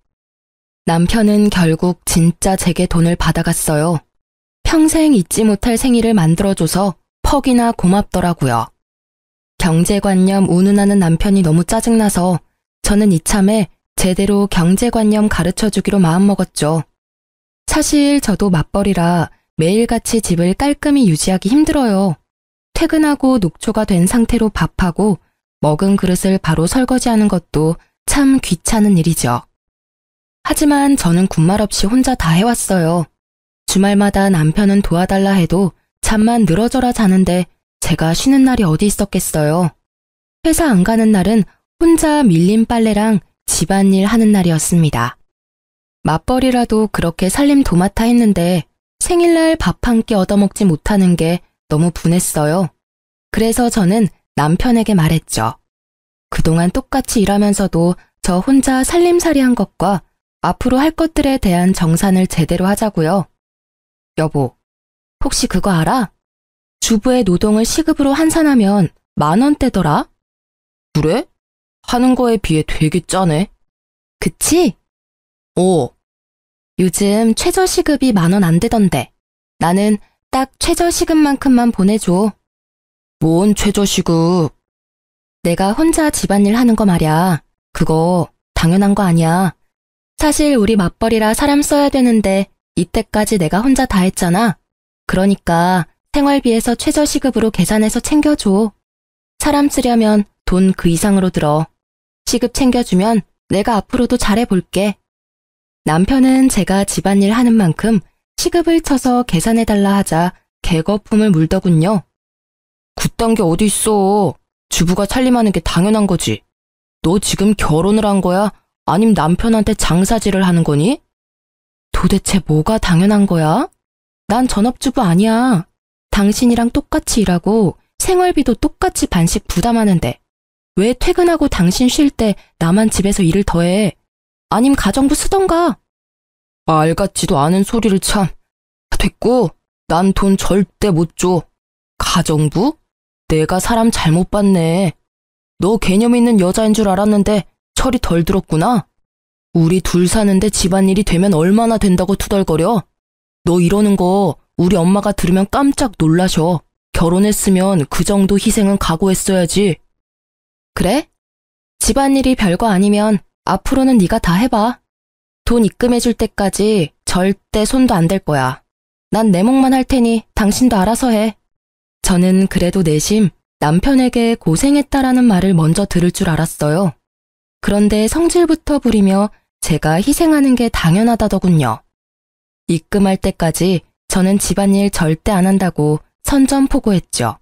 남편은 결국 진짜 제게 돈을 받아갔어요. 평생 잊지 못할 생일을 만들어줘서 퍽이나 고맙더라고요. 경제관념 운운하는 남편이 너무 짜증나서 저는 이참에 제대로 경제관념 가르쳐주기로 마음먹었죠. 사실 저도 맞벌이라 매일같이 집을 깔끔히 유지하기 힘들어요. 퇴근하고 녹초가 된 상태로 밥하고 먹은 그릇을 바로 설거지하는 것도 참 귀찮은 일이죠. 하지만 저는 군말 없이 혼자 다 해왔어요. 주말마다 남편은 도와달라 해도 잠만 늘어져라 자는데 제가 쉬는 날이 어디 있었겠어요. 회사 안 가는 날은 혼자 밀린 빨래랑 집안일 하는 날이었습니다. 맞벌이라도 그렇게 살림 도맡아 했는데 생일날 밥 한 끼 얻어먹지 못하는 게 너무 분했어요. 그래서 저는 남편에게 말했죠. 그동안 똑같이 일하면서도 저 혼자 살림살이한 것과 앞으로 할 것들에 대한 정산을 제대로 하자고요. 여보, 혹시 그거 알아? 주부의 노동을 시급으로 환산하면 10,000원대더라? 그래? 하는 거에 비해 되게 짜네. 그치? 요즘 최저시급이 10,000원 안 되던데. 나는 딱 최저시급만큼만 보내줘. 뭔 최저시급? 내가 혼자 집안일 하는 거 말야. 그거 당연한 거 아니야. 사실 우리 맞벌이라 사람 써야 되는데 이때까지 내가 혼자 다 했잖아. 그러니까 생활비에서 최저시급으로 계산해서 챙겨줘. 사람 쓰려면 돈 그 이상으로 들어. 시급 챙겨주면 내가 앞으로도 잘해볼게. 남편은 제가 집안일 하는 만큼 시급을 쳐서 계산해달라 하자 개거품을 물더군요. 그딴 게 어디 있어. 주부가 살림하는 게 당연한 거지. 너 지금 결혼을 한 거야? 아님 남편한테 장사질을 하는 거니? 도대체 뭐가 당연한 거야? 난 전업주부 아니야. 당신이랑 똑같이 일하고 생활비도 똑같이 반씩 부담하는데 왜 퇴근하고 당신 쉴 때 나만 집에서 일을 더해? 아님 가정부 쓰던가. 말 같지도 않은 소리를 참. 됐고, 난 돈 절대 못 줘. 가정부? 내가 사람 잘못 봤네. 너 개념 있는 여자인 줄 알았는데 철이 덜 들었구나. 우리 둘 사는데 집안일이 되면 얼마나 된다고 투덜거려. 너 이러는 거 우리 엄마가 들으면 깜짝 놀라셔. 결혼했으면 그 정도 희생은 각오했어야지. 그래? 집안일이 별거 아니면 앞으로는 네가 다 해봐. 돈 입금해줄 때까지 절대 손도 안 댈 거야. 난 내 몫만 할 테니 당신도 알아서 해. 저는 그래도 내심 남편에게 고생했다라는 말을 먼저 들을 줄 알았어요. 그런데 성질부터 부리며 제가 희생하는 게 당연하다더군요. 입금할 때까지 저는 집안일 절대 안 한다고 선전포고했죠.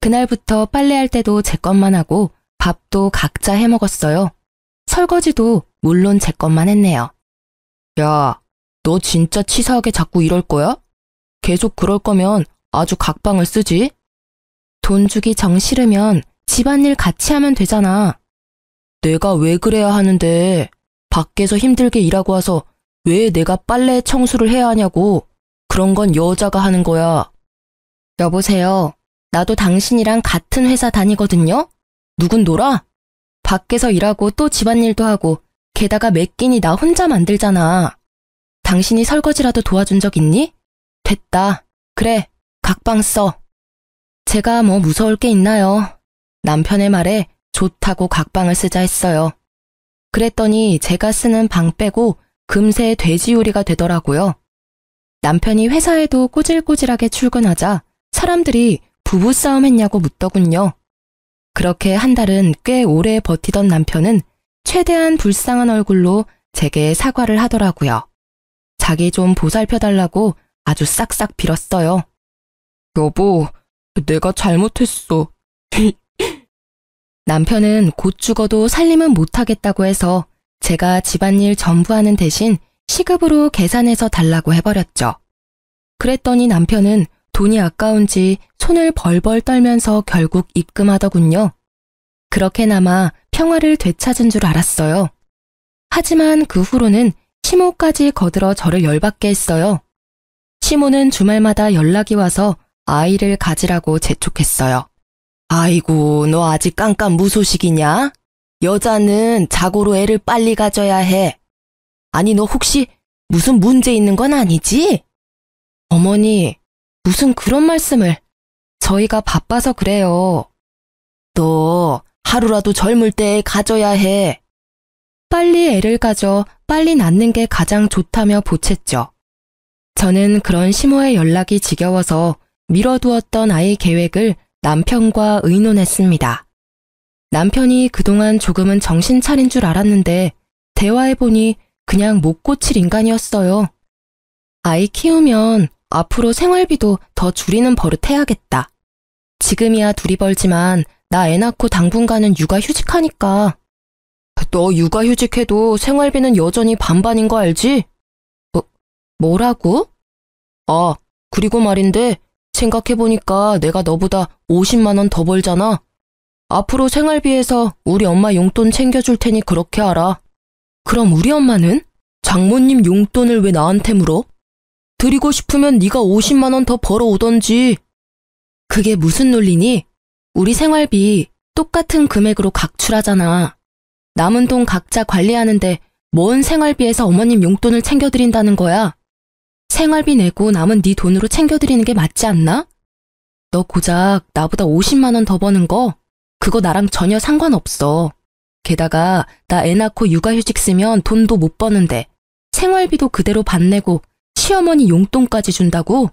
그날부터 빨래할 때도 제 것만 하고 밥도 각자 해 먹었어요. 설거지도 물론 제 것만 했네요. 야, 너 진짜 치사하게 자꾸 이럴 거야? 계속 그럴 거면 아주 각방을 쓰지? 돈 주기 정 싫으면 집안일 같이 하면 되잖아. 내가 왜 그래야 하는데 밖에서 힘들게 일하고 와서 왜 내가 빨래 청소를 해야 하냐고. 그런 건 여자가 하는 거야. 여보세요. 나도 당신이랑 같은 회사 다니거든요? 누군 놀아? 밖에서 일하고 또 집안일도 하고 게다가 매 끼니 나 혼자 만들잖아. 당신이 설거지라도 도와준 적 있니? 됐다. 그래, 각방 써. 제가 뭐 무서울 게 있나요? 남편의 말에 좋다고 각방을 쓰자 했어요. 그랬더니 제가 쓰는 방 빼고 금세 돼지요리가 되더라고요. 남편이 회사에도 꼬질꼬질하게 출근하자 사람들이 부부싸움 했냐고 묻더군요. 그렇게 한 달은 꽤 오래 버티던 남편은 최대한 불쌍한 얼굴로 제게 사과를 하더라고요. 자기 좀 보살펴달라고 아주 싹싹 빌었어요. 여보, 내가 잘못했어. 남편은 곧 죽어도 살림은 못하겠다고 해서 제가 집안일 전부 하는 대신 시급으로 계산해서 달라고 해버렸죠. 그랬더니 남편은 돈이 아까운지 손을 벌벌 떨면서 결국 입금하더군요. 그렇게나마 평화를 되찾은 줄 알았어요. 하지만 그 후로는 시모까지 거들어 저를 열받게 했어요. 시모는 주말마다 연락이 와서 아이를 가지라고 재촉했어요. 아이고, 너 아직 깜깜무소식이냐? 여자는 자고로 애를 빨리 가져야 해. 아니, 너 혹시 무슨 문제 있는 건 아니지? 어머니, 무슨 그런 말씀을. 저희가 바빠서 그래요. 너 하루라도 젊을 때 가져야 해. 빨리 애를 가져 빨리 낳는 게 가장 좋다며 보챘죠. 저는 그런 시모의 연락이 지겨워서 미뤄두었던 아이 계획을 남편과 의논했습니다. 남편이 그동안 조금은 정신 차린 줄 알았는데 대화해보니 그냥 못 고칠 인간이었어요. 아이 키우면 앞으로 생활비도 더 줄이는 버릇 해야겠다. 지금이야 둘이 벌지만 나 애 낳고 당분간은 육아휴직하니까. 너 육아휴직해도 생활비는 여전히 반반인 거 알지? 뭐라고? 아, 그리고 말인데 생각해보니까 내가 너보다 50만 원 더 벌잖아. 앞으로 생활비에서 우리 엄마 용돈 챙겨줄 테니 그렇게 알아. 그럼 우리 엄마는? 장모님 용돈을 왜 나한테 물어? 드리고 싶으면 네가 50만 원 더 벌어오던지. 그게 무슨 논리니? 우리 생활비 똑같은 금액으로 각출하잖아. 남은 돈 각자 관리하는데 뭔 생활비에서 어머님 용돈을 챙겨드린다는 거야? 생활비 내고 남은 네 돈으로 챙겨드리는 게 맞지 않나? 너 고작 나보다 50만 원 더 버는 거 그거 나랑 전혀 상관없어. 게다가 나 애 낳고 육아휴직 쓰면 돈도 못 버는데 생활비도 그대로 반내고 시어머니 용돈까지 준다고?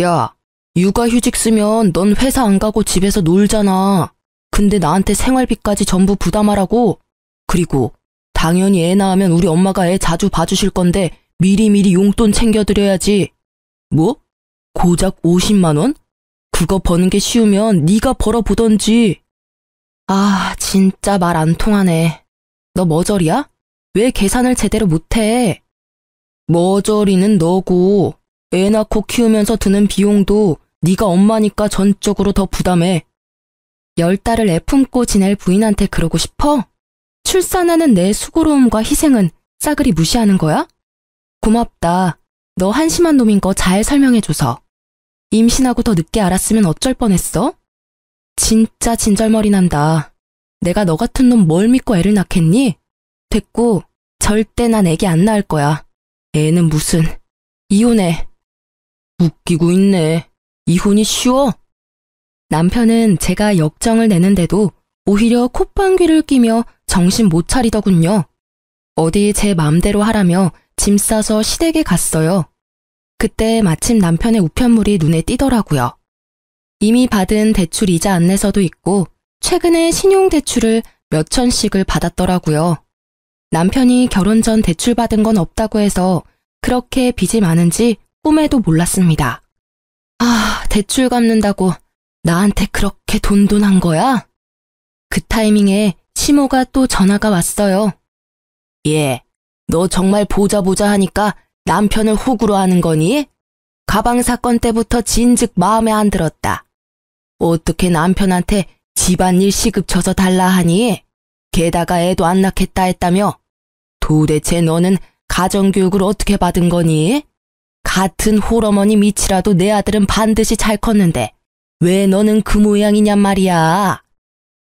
야, 육아휴직 쓰면 넌 회사 안 가고 집에서 놀잖아. 근데 나한테 생활비까지 전부 부담하라고? 그리고 당연히 애 낳으면 우리 엄마가 애 자주 봐주실 건데 미리미리 용돈 챙겨드려야지. 뭐? 고작 50만 원? 그거 버는 게 쉬우면 네가 벌어보던지. 아, 진짜 말 안 통하네. 너 머저리야? 왜 계산을 제대로 못해? 머저리는 너고 애 낳고 키우면서 드는 비용도 네가 엄마니까 전적으로 더 부담해. 10달을 애 품고 지낼 부인한테 그러고 싶어? 출산하는 내 수고로움과 희생은 싸그리 무시하는 거야? 고맙다. 너 한심한 놈인 거 잘 설명해줘서. 임신하고 더 늦게 알았으면 어쩔 뻔했어? 진짜 진절머리 난다. 내가 너 같은 놈 뭘 믿고 애를 낳겠니? 됐고, 절대 난 애기 안 낳을 거야. 애는 무슨, 이혼해. 웃기고 있네. 이혼이 쉬워? 남편은 제가 역정을 내는데도 오히려 콧방귀를 뀌며 정신 못 차리더군요. 어디 제 맘대로 하라며 짐 싸서 시댁에 갔어요. 그때 마침 남편의 우편물이 눈에 띄더라고요. 이미 받은 대출 이자 안내서도 있고 최근에 신용대출을 몇 천씩을 받았더라고요. 남편이 결혼 전 대출 받은 건 없다고 해서 그렇게 빚이 많은지 꿈에도 몰랐습니다. 아, 대출 갚는다고 나한테 그렇게 돈돈한 거야? 그 타이밍에 시모가 또 전화가 왔어요. 예, 너 정말 보자 하니까 남편을 호구로 하는 거니? 가방 사건 때부터 진즉 마음에 안 들었다. 어떻게 남편한테 집안일 시급 쳐서 달라 하니? 게다가 애도 안 낳겠다 했다며? 도대체 너는 가정교육을 어떻게 받은 거니? 같은 홀어머니 밑이라도 내 아들은 반드시 잘 컸는데 왜 너는 그 모양이냔 말이야.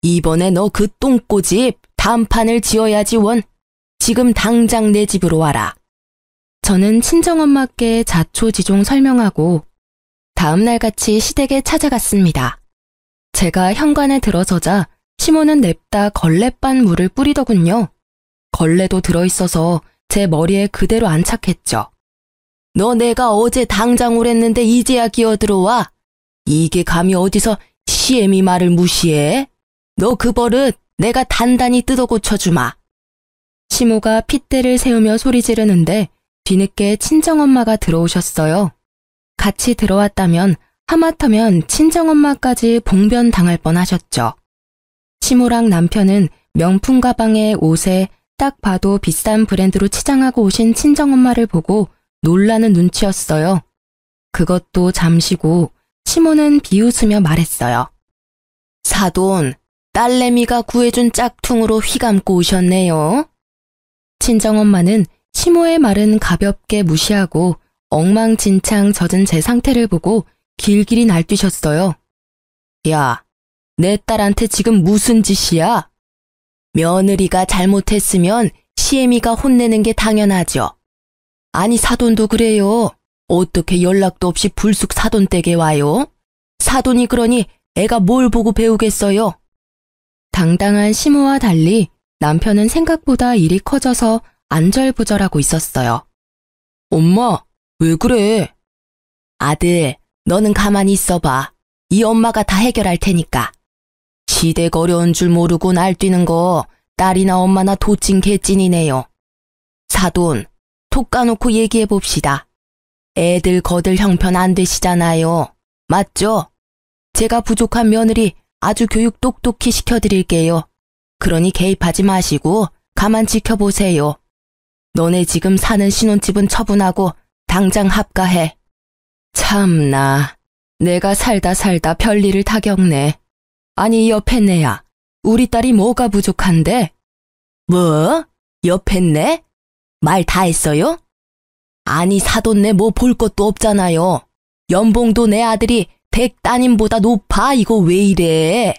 이번에 너 그 똥꼬집 단판을 지어야지 원. 지금 당장 내 집으로 와라. 저는 친정엄마께 자초지종 설명하고 다음날같이 시댁에 찾아갔습니다. 제가 현관에 들어서자 시모는 냅다 걸레반 물을 뿌리더군요. 걸레도 들어있어서 제 머리에 그대로 안착했죠. 너 내가 어제 당장 오랬는데 이제야 기어들어와? 이게 감히 어디서 시애미 말을 무시해? 너 그 버릇 내가 단단히 뜯어 고쳐주마. 시모가 핏대를 세우며 소리 지르는데 뒤늦게 친정엄마가 들어오셨어요. 같이 들어왔다면 하마터면 친정엄마까지 봉변당할 뻔하셨죠. 시모랑 남편은 명품 가방에 옷에 딱 봐도 비싼 브랜드로 치장하고 오신 친정엄마를 보고 놀라는 눈치였어요. 그것도 잠시고 시모는 비웃으며 말했어요. 사돈, 딸내미가 구해준 짝퉁으로 휘감고 오셨네요. 친정엄마는 시모의 말은 가볍게 무시하고 엉망진창 젖은 제 상태를 보고 길길이 날뛰셨어요. 야, 내 딸한테 지금 무슨 짓이야? 며느리가 잘못했으면 시애미가 혼내는 게 당연하죠. 아니 사돈도 그래요. 어떻게 연락도 없이 불쑥 사돈 댁에 와요? 사돈이 그러니 애가 뭘 보고 배우겠어요? 당당한 시모와 달리 남편은 생각보다 일이 커져서 안절부절하고 있었어요. 엄마, 왜 그래? 아들, 너는 가만히 있어봐. 이 엄마가 다 해결할 테니까. 시댁 어려운 줄 모르고 날뛰는 거 딸이나 엄마나 도찐 개찐이네요. 사돈, 톡 까놓고 얘기해봅시다. 애들 거들 형편 안 되시잖아요. 맞죠? 제가 부족한 며느리 아주 교육 똑똑히 시켜드릴게요. 그러니 개입하지 마시고 가만 지켜보세요. 너네 지금 사는 신혼집은 처분하고 당장 합가해. 참나, 내가 살다 별일을 다 겪네. 아니 옆에 내야, 우리 딸이 뭐가 부족한데? 뭐? 옆했네? 말 다 했어요? 아니 사돈네 뭐 볼 것도 없잖아요. 연봉도 내 아들이 댁 따님보다 높아. 이거 왜 이래?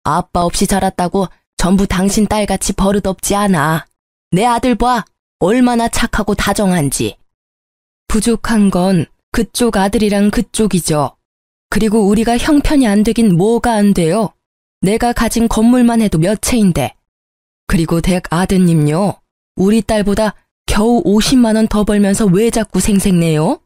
아빠 없이 자랐다고 전부 당신 딸같이 버릇없지 않아. 내 아들 봐. 얼마나 착하고 다정한지. 부족한 건 그쪽 아들이랑 그쪽이죠. 그리고 우리가 형편이 안 되긴 뭐가 안 돼요. 내가 가진 건물만 해도 몇 채인데. 그리고 댁 아드님요. 우리 딸보다 겨우 50만 원 더 벌면서 왜 자꾸 생색내요?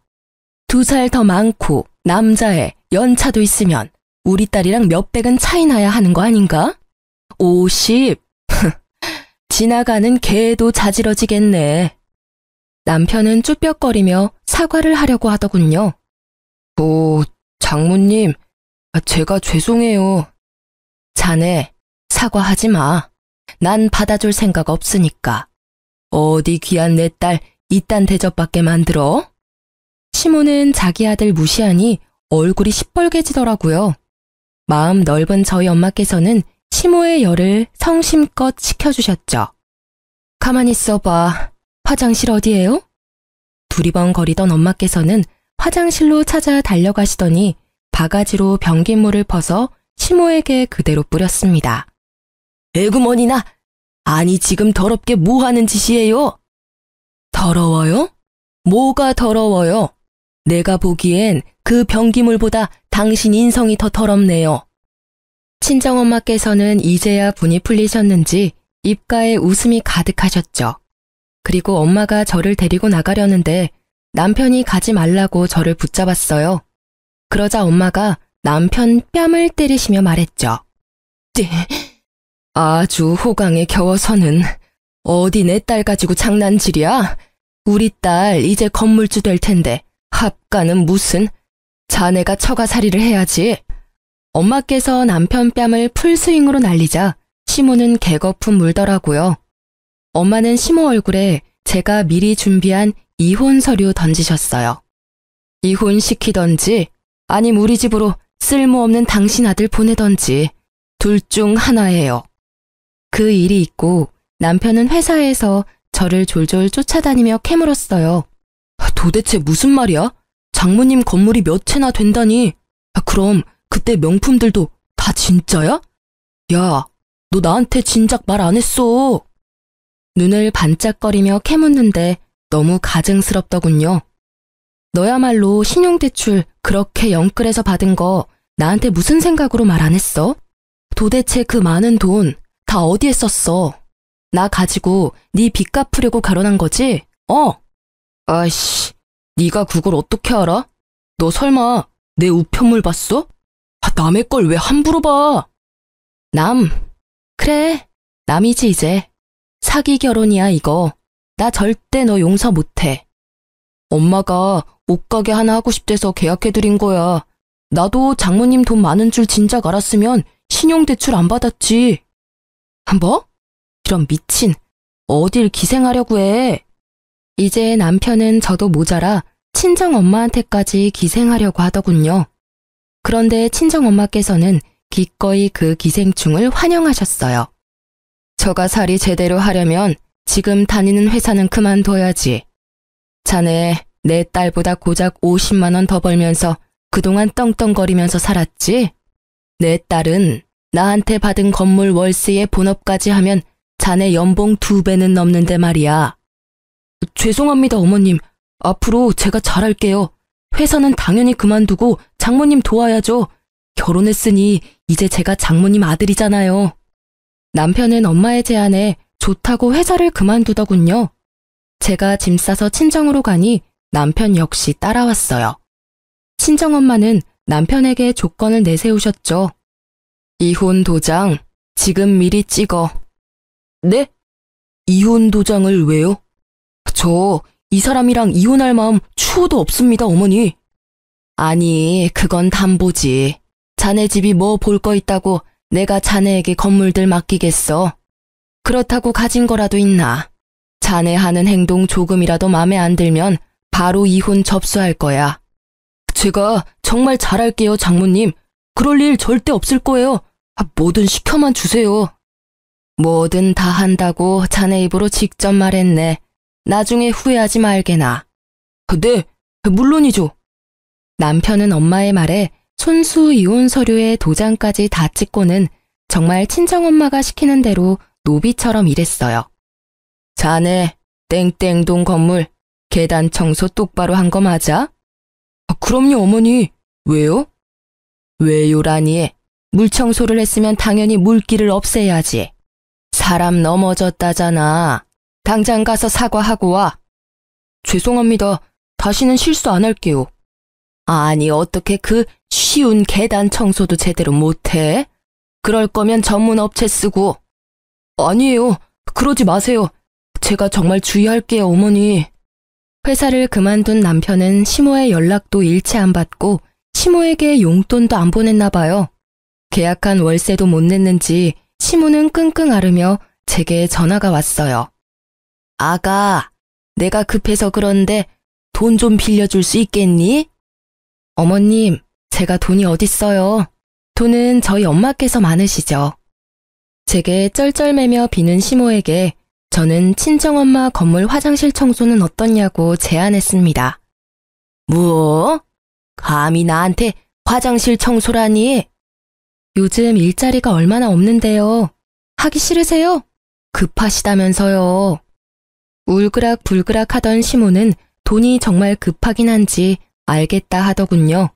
2살 더 많고 남자애 연차도 있으면 우리 딸이랑 몇백은 차이 나야 하는 거 아닌가? 50? 지나가는 개도 자지러지겠네. 남편은 쭈뼛거리며 사과를 하려고 하더군요. 장모님, 제가 죄송해요. 자네, 사과하지 마. 난 받아줄 생각 없으니까. 어디 귀한 내 딸 이딴 대접받게 만들어? 시모는 자기 아들 무시하니 얼굴이 시뻘개지더라고요. 마음 넓은 저희 엄마께서는 시모의 열을 성심껏 식혀주셨죠. 가만히 있어봐. 화장실 어디예요? 두리번거리던 엄마께서는 화장실로 찾아 달려가시더니 바가지로 변기물을 퍼서 시모에게 그대로 뿌렸습니다. 에구머니나, 아니 지금 더럽게 뭐 하는 짓이에요? 더러워요? 뭐가 더러워요? 내가 보기엔 그 변기물보다 당신 인성이 더 더럽네요. 친정엄마께서는 이제야 분이 풀리셨는지 입가에 웃음이 가득하셨죠. 그리고 엄마가 저를 데리고 나가려는데 남편이 가지 말라고 저를 붙잡았어요. 그러자 엄마가 남편 뺨을 때리시며 말했죠. 아주 호강에 겨워서는 어디 내 딸 가지고 장난질이야? 우리 딸 이제 건물주 될 텐데 합가는 무슨? 자네가 처가살이를 해야지. 엄마께서 남편 뺨을 풀스윙으로 날리자 시모는 개거품 물더라고요. 엄마는 시모 얼굴에 제가 미리 준비한 이혼 서류 던지셨어요. 이혼시키던지 아님 우리 집으로 쓸모없는 당신 아들 보내던지 둘 중 하나예요. 그 일이 있고 남편은 회사에서 저를 졸졸 쫓아다니며 캐물었어요. 도대체 무슨 말이야? 장모님 건물이 몇 채나 된다니. 그럼 그때 명품들도 다 진짜야? 야, 너 나한테 진작 말 안 했어. 눈을 반짝거리며 캐묻는데 너무 가증스럽더군요. 너야말로 신용대출 그렇게 영끌해서 받은 거 나한테 무슨 생각으로 말 안 했어? 도대체 그 많은 돈 다 어디에 썼어? 나 가지고 네 빚 갚으려고 가로난 거지? 아이씨, 네가 그걸 어떻게 알아? 너 설마 내 우편물 봤어? 남의 걸 왜 함부로 봐? 그래, 남이지 이제. 사기 결혼이야 이거. 나 절대 너 용서 못해. 엄마가 옷가게 하나 하고 싶대서 계약해드린 거야. 나도 장모님 돈 많은 줄 진작 알았으면 신용대출 안 받았지. 뭐? 이런 미친. 어딜 기생하려고 해. 이제 남편은 저도 모자라 친정엄마한테까지 기생하려고 하더군요. 그런데 친정엄마께서는 기꺼이 그 기생충을 환영하셨어요. 저가 살이 제대로 하려면 지금 다니는 회사는 그만둬야지. 자네 내 딸보다 고작 50만 원 더 벌면서 그동안 떵떵거리면서 살았지? 내 딸은 나한테 받은 건물 월세에 본업까지 하면 자네 연봉 2배는 넘는데 말이야. 죄송합니다, 어머님. 앞으로 제가 잘할게요. 회사는 당연히 그만두고 장모님 도와야죠. 결혼했으니 이제 제가 장모님 아들이잖아요. 남편은 엄마의 제안에 좋다고 회사를 그만두더군요. 제가 짐 싸서 친정으로 가니 남편 역시 따라왔어요. 친정엄마는 남편에게 조건을 내세우셨죠. 이혼 도장 지금 미리 찍어. 네? 이혼 도장을 왜요? 저 이 사람이랑 이혼할 마음 추호도 없습니다, 어머니. 아니, 그건 담보지. 자네 집이 뭐 볼 거 있다고 내가 자네에게 건물들 맡기겠어. 그렇다고 가진 거라도 있나? 자네 하는 행동 조금이라도 맘에 안 들면 바로 이혼 접수할 거야. 제가 정말 잘할게요, 장모님. 그럴 일 절대 없을 거예요. 뭐든 시켜만 주세요. 뭐든 다 한다고 자네 입으로 직접 말했네. 나중에 후회하지 말게나. 네, 물론이죠. 남편은 엄마의 말에 손수 이혼 서류에 도장까지 다 찍고는 정말 친정엄마가 시키는 대로 노비처럼 일했어요. 자네 땡땡동 건물 계단 청소 똑바로 한 거 맞아? 그럼요, 어머니. 왜요? 왜요라니. 물 청소를 했으면 당연히 물기를 없애야지. 사람 넘어졌다잖아. 당장 가서 사과하고 와. 죄송합니다. 다시는 실수 안 할게요. 아니, 어떻게 그 쉬운 계단 청소도 제대로 못해? 그럴 거면 전문 업체 쓰고. 아니에요. 그러지 마세요. 제가 정말 주의할게요, 어머니. 회사를 그만둔 남편은 시모의 연락도 일체 안 받고 시모에게 용돈도 안 보냈나 봐요. 계약한 월세도 못 냈는지 시모는 끙끙 앓으며 제게 전화가 왔어요. 아가, 내가 급해서 그런데 돈 좀 빌려줄 수 있겠니? 어머님, 제가 돈이 어딨어요. 돈은 저희 엄마께서 많으시죠. 제게 쩔쩔매며 비는 시모에게 저는 친정엄마 건물 화장실 청소는 어떻냐고 제안했습니다. 뭐? 감히 나한테 화장실 청소라니? 요즘 일자리가 얼마나 없는데요. 하기 싫으세요? 급하시다면서요. 울그락불그락 하던 시모는 돈이 정말 급하긴 한지 알겠다 하더군요.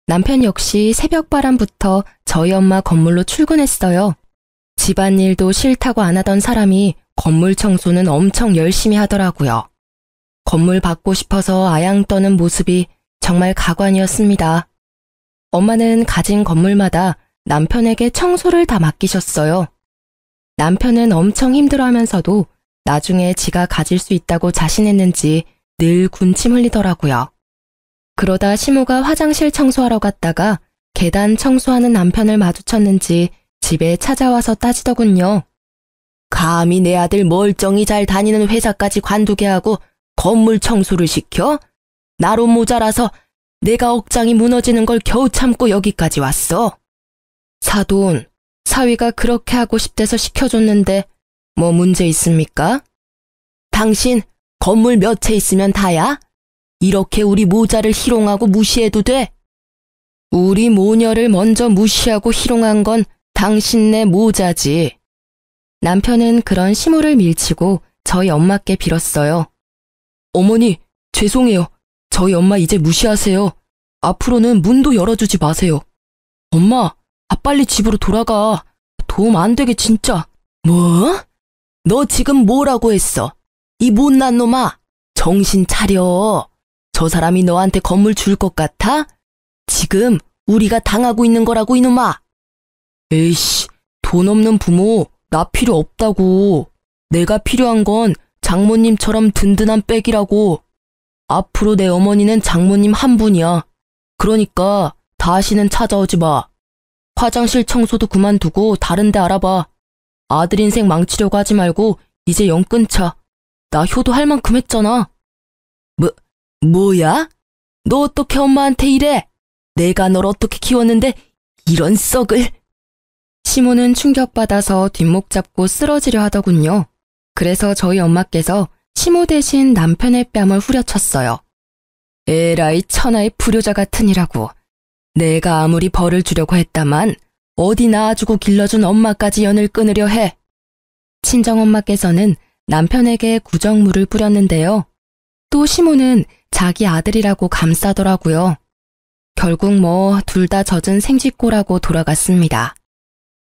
남편 역시 새벽바람부터 저희 엄마 건물로 출근했어요. 집안일도 싫다고 안 하던 사람이 건물 청소는 엄청 열심히 하더라고요. 건물 받고 싶어서 아양 떠는 모습이 정말 가관이었습니다. 엄마는 가진 건물마다 남편에게 청소를 다 맡기셨어요. 남편은 엄청 힘들어하면서도 나중에 지가 가질 수 있다고 자신했는지 늘 군침 흘리더라고요. 그러다 시모가 화장실 청소하러 갔다가 계단 청소하는 남편을 마주쳤는지 집에 찾아와서 따지더군요. 감히 내 아들 멀쩡히 잘 다니는 회사까지 관두게 하고 건물 청소를 시켜? 나로 모자라서 내가 억장이 무너지는 걸 겨우 참고 여기까지 왔어. 사돈, 사위가 그렇게 하고 싶대서 시켜줬는데 뭐 문제 있습니까? 당신 건물 몇 채 있으면 다야? 이렇게 우리 모자를 희롱하고 무시해도 돼? 우리 모녀를 먼저 무시하고 희롱한 건 당신네 모자지. 남편은 그런 시모를 밀치고 저희 엄마께 빌었어요. 어머니, 죄송해요. 저희 엄마 이제 무시하세요. 앞으로는 문도 열어주지 마세요. 엄마, 빨리 집으로 돌아가. 도움 안 되게 진짜. 뭐? 너 지금 뭐라고 했어? 이 못난 놈아, 정신 차려. 저 사람이 너한테 건물 줄 것 같아? 지금 우리가 당하고 있는 거라고 이놈아. 에이씨, 돈 없는 부모 나 필요 없다고. 내가 필요한 건 장모님처럼 든든한 백이라고. 앞으로 내 어머니는 장모님 한 분이야. 그러니까 다시는 찾아오지 마. 화장실 청소도 그만두고 다른 데 알아봐. 아들 인생 망치려고 하지 말고 이제 영 끊자. 나 효도할 만큼 했잖아. 뭐야? 너 어떻게 엄마한테 이래? 내가 널 어떻게 키웠는데 이런 썩을. 시모는 충격받아서 뒷목 잡고 쓰러지려 하더군요. 그래서 저희 엄마께서 시모 대신 남편의 뺨을 후려쳤어요. 에라이 천하의 불효자 같으니라고. 내가 아무리 벌을 주려고 했다만 어디 낳아주고 길러준 엄마까지 연을 끊으려 해. 친정엄마께서는 남편에게 구정물을 뿌렸는데요. 또 시모는 자기 아들이라고 감싸더라고요. 결국 둘 다 젖은 생쥐꼬라고 돌아갔습니다.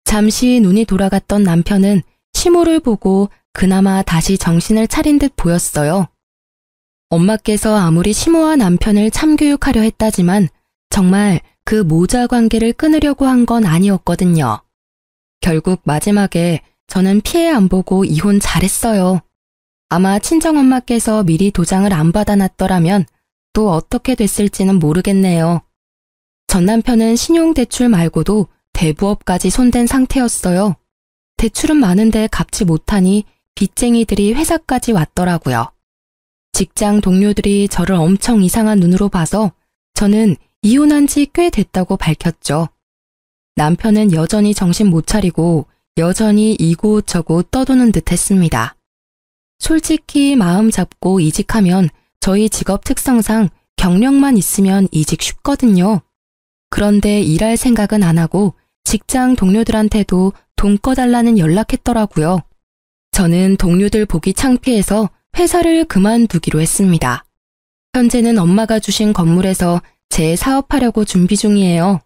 잠시 눈이 돌아갔던 남편은 시모를 보고 그나마 다시 정신을 차린 듯 보였어요. 엄마께서 아무리 시모와 남편을 참교육하려 했다지만 정말 그 모자 관계를 끊으려고 한 건 아니었거든요. 결국 마지막에 저는 피해 안 보고 이혼 잘했어요. 아마 친정엄마께서 미리 도장을 안 받아놨더라면 또 어떻게 됐을지는 모르겠네요. 전 남편은 신용대출 말고도 대부업까지 손댄 상태였어요. 대출은 많은데 갚지 못하니 빚쟁이들이 회사까지 왔더라고요. 직장 동료들이 저를 엄청 이상한 눈으로 봐서 저는 이혼한 지 꽤 됐다고 밝혔죠. 남편은 여전히 정신 못 차리고 여전히 이곳저곳 떠도는 듯 했습니다. 솔직히 마음 잡고 이직하면 저희 직업 특성상 경력만 있으면 이직 쉽거든요. 그런데 일할 생각은 안 하고 직장 동료들한테도 돈 꺼달라는 연락했더라고요. 저는 동료들 보기 창피해서 회사를 그만두기로 했습니다. 현재는 엄마가 주신 건물에서 재사업하려고 준비 중이에요.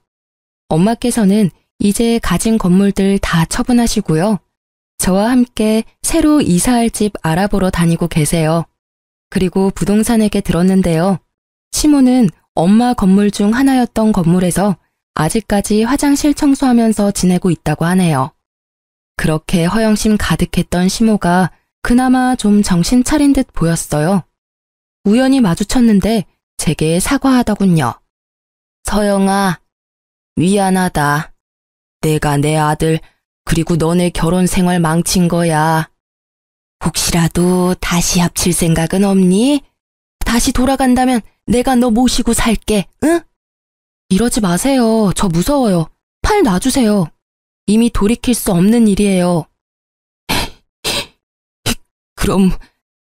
엄마께서는 이제 가진 건물들 다 처분하시고요. 저와 함께 새로 이사할 집 알아보러 다니고 계세요. 그리고 부동산에게 들었는데요. 시모는 엄마 건물 중 하나였던 건물에서 아직까지 화장실 청소하면서 지내고 있다고 하네요. 그렇게 허영심 가득했던 시모가 그나마 좀 정신 차린 듯 보였어요. 우연히 마주쳤는데 제게 사과하더군요. 서영아, 미안하다. 내가 내 아들 그리고 너네 결혼 생활 망친 거야. 혹시라도 다시 합칠 생각은 없니? 다시 돌아간다면 내가 너 모시고 살게, 응? 이러지 마세요. 저 무서워요. 팔 놔주세요. 이미 돌이킬 수 없는 일이에요. 그럼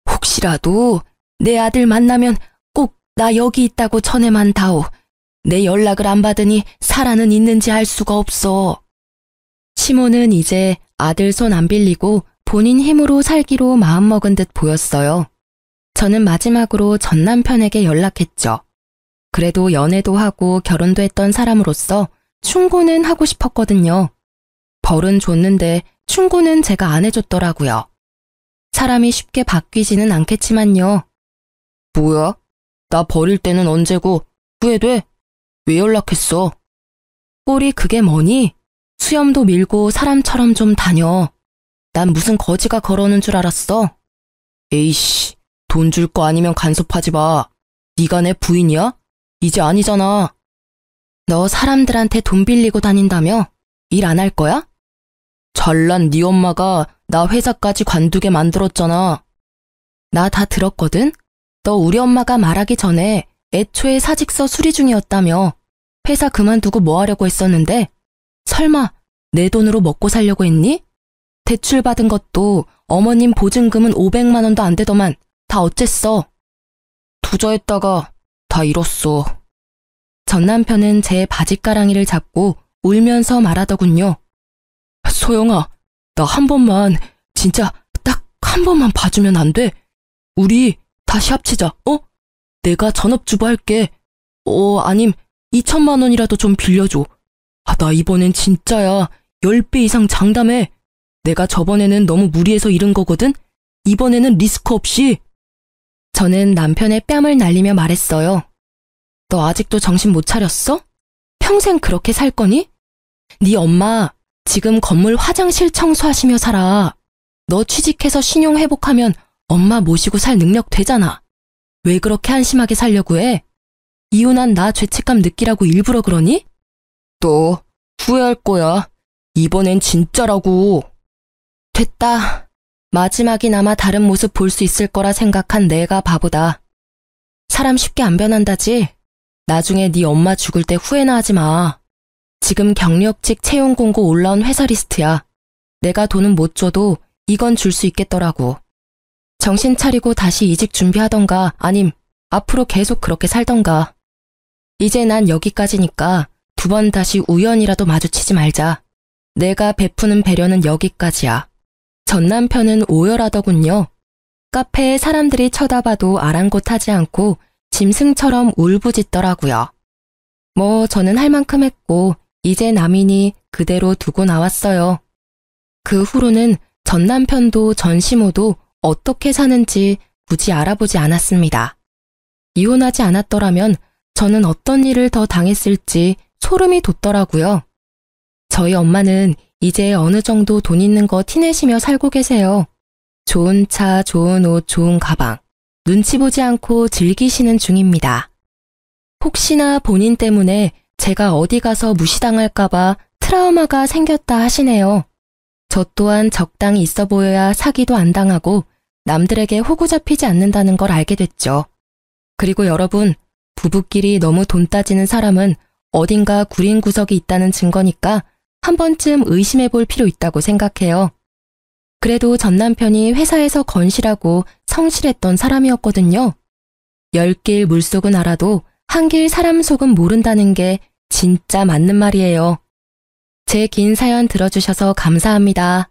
혹시라도 내 아들 만나면 꼭 나 여기 있다고 전해만 다오. 내 연락을 안 받으니 살아는 있는지 알 수가 없어. 시모는 이제 아들 손 안 빌리고 본인 힘으로 살기로 마음먹은 듯 보였어요. 저는 마지막으로 전 남편에게 연락했죠. 그래도 연애도 하고 결혼도 했던 사람으로서 충고는 하고 싶었거든요. 벌은 줬는데 충고는 제가 안 해줬더라고요. 사람이 쉽게 바뀌지는 않겠지만요. 뭐야? 나 버릴 때는 언제고 후회돼? 왜 연락했어? 꼴이 그게 뭐니? 수염도 밀고 사람처럼 좀 다녀. 난 무슨 거지가 걸어오는 줄 알았어? 에이씨, 돈 줄 거 아니면 간섭하지 마. 네가 내 부인이야? 이제 아니잖아. 너 사람들한테 돈 빌리고 다닌다며? 일 안 할 거야? 잘난 네 엄마가 나 회사까지 관두게 만들었잖아. 나 다 들었거든? 너 우리 엄마가 말하기 전에 애초에 사직서 수리 중이었다며. 회사 그만두고 뭐 하려고 했었는데? 설마 내 돈으로 먹고 살려고 했니? 대출 받은 것도 어머님 보증금은 500만 원도 안 되더만 다 어쨌어? 투자했다가 다 잃었어. 전 남편은 제 바짓가랑이를 잡고 울면서 말하더군요. 소영아, 나 한 번만, 진짜 딱 한 번만 봐주면 안 돼? 우리 다시 합치자, 어? 내가 전업주부 할게. 아님 2천만 원이라도 좀 빌려줘. 나 이번엔 진짜야. 10배 이상 장담해. 내가 저번에는 너무 무리해서 잃은 거거든? 이번에는 리스크 없이. 저는 남편의 뺨을 날리며 말했어요. 너 아직도 정신 못 차렸어? 평생 그렇게 살 거니? 네 엄마 지금 건물 화장실 청소하시며 살아. 너 취직해서 신용 회복하면 엄마 모시고 살 능력 되잖아. 왜 그렇게 한심하게 살려고 해? 이혼한 나 죄책감 느끼라고 일부러 그러니? 너 후회할 거야. 이번엔 진짜라고. 됐다. 마지막이나마 다른 모습 볼 수 있을 거라 생각한 내가 바보다. 사람 쉽게 안 변한다지? 나중에 네 엄마 죽을 때 후회나 하지 마. 지금 경력직 채용 공고 올라온 회사 리스트야. 내가 돈은 못 줘도 이건 줄 수 있겠더라고. 정신 차리고 다시 이직 준비하던가 아님 앞으로 계속 그렇게 살던가. 이제 난 여기까지니까 2번 다시 우연이라도 마주치지 말자. 내가 베푸는 배려는 여기까지야. 전 남편은 오열하더군요. 카페에 사람들이 쳐다봐도 아랑곳하지 않고 짐승처럼 울부짖더라고요. 뭐 저는 할 만큼 했고 이제 남이니 그대로 두고 나왔어요. 그 후로는 전 남편도 전 시모도 어떻게 사는지 굳이 알아보지 않았습니다. 이혼하지 않았더라면 저는 어떤 일을 더 당했을지 소름이 돋더라고요. 저희 엄마는 이제 어느 정도 돈 있는 거 티내시며 살고 계세요. 좋은 차, 좋은 옷, 좋은 가방. 눈치 보지 않고 즐기시는 중입니다. 혹시나 본인 때문에 제가 어디 가서 무시당할까봐 트라우마가 생겼다 하시네요. 저 또한 적당히 있어 보여야 사기도 안 당하고 남들에게 호구 잡히지 않는다는 걸 알게 됐죠. 그리고 여러분, 부부끼리 너무 돈 따지는 사람은 어딘가 구린 구석이 있다는 증거니까 한 번쯤 의심해 볼 필요 있다고 생각해요. 그래도 전 남편이 회사에서 건실하고 성실했던 사람이었거든요. 10길 물속은 알아도 한길 사람 속은 모른다는 게 진짜 맞는 말이에요. 제 긴 사연 들어주셔서 감사합니다.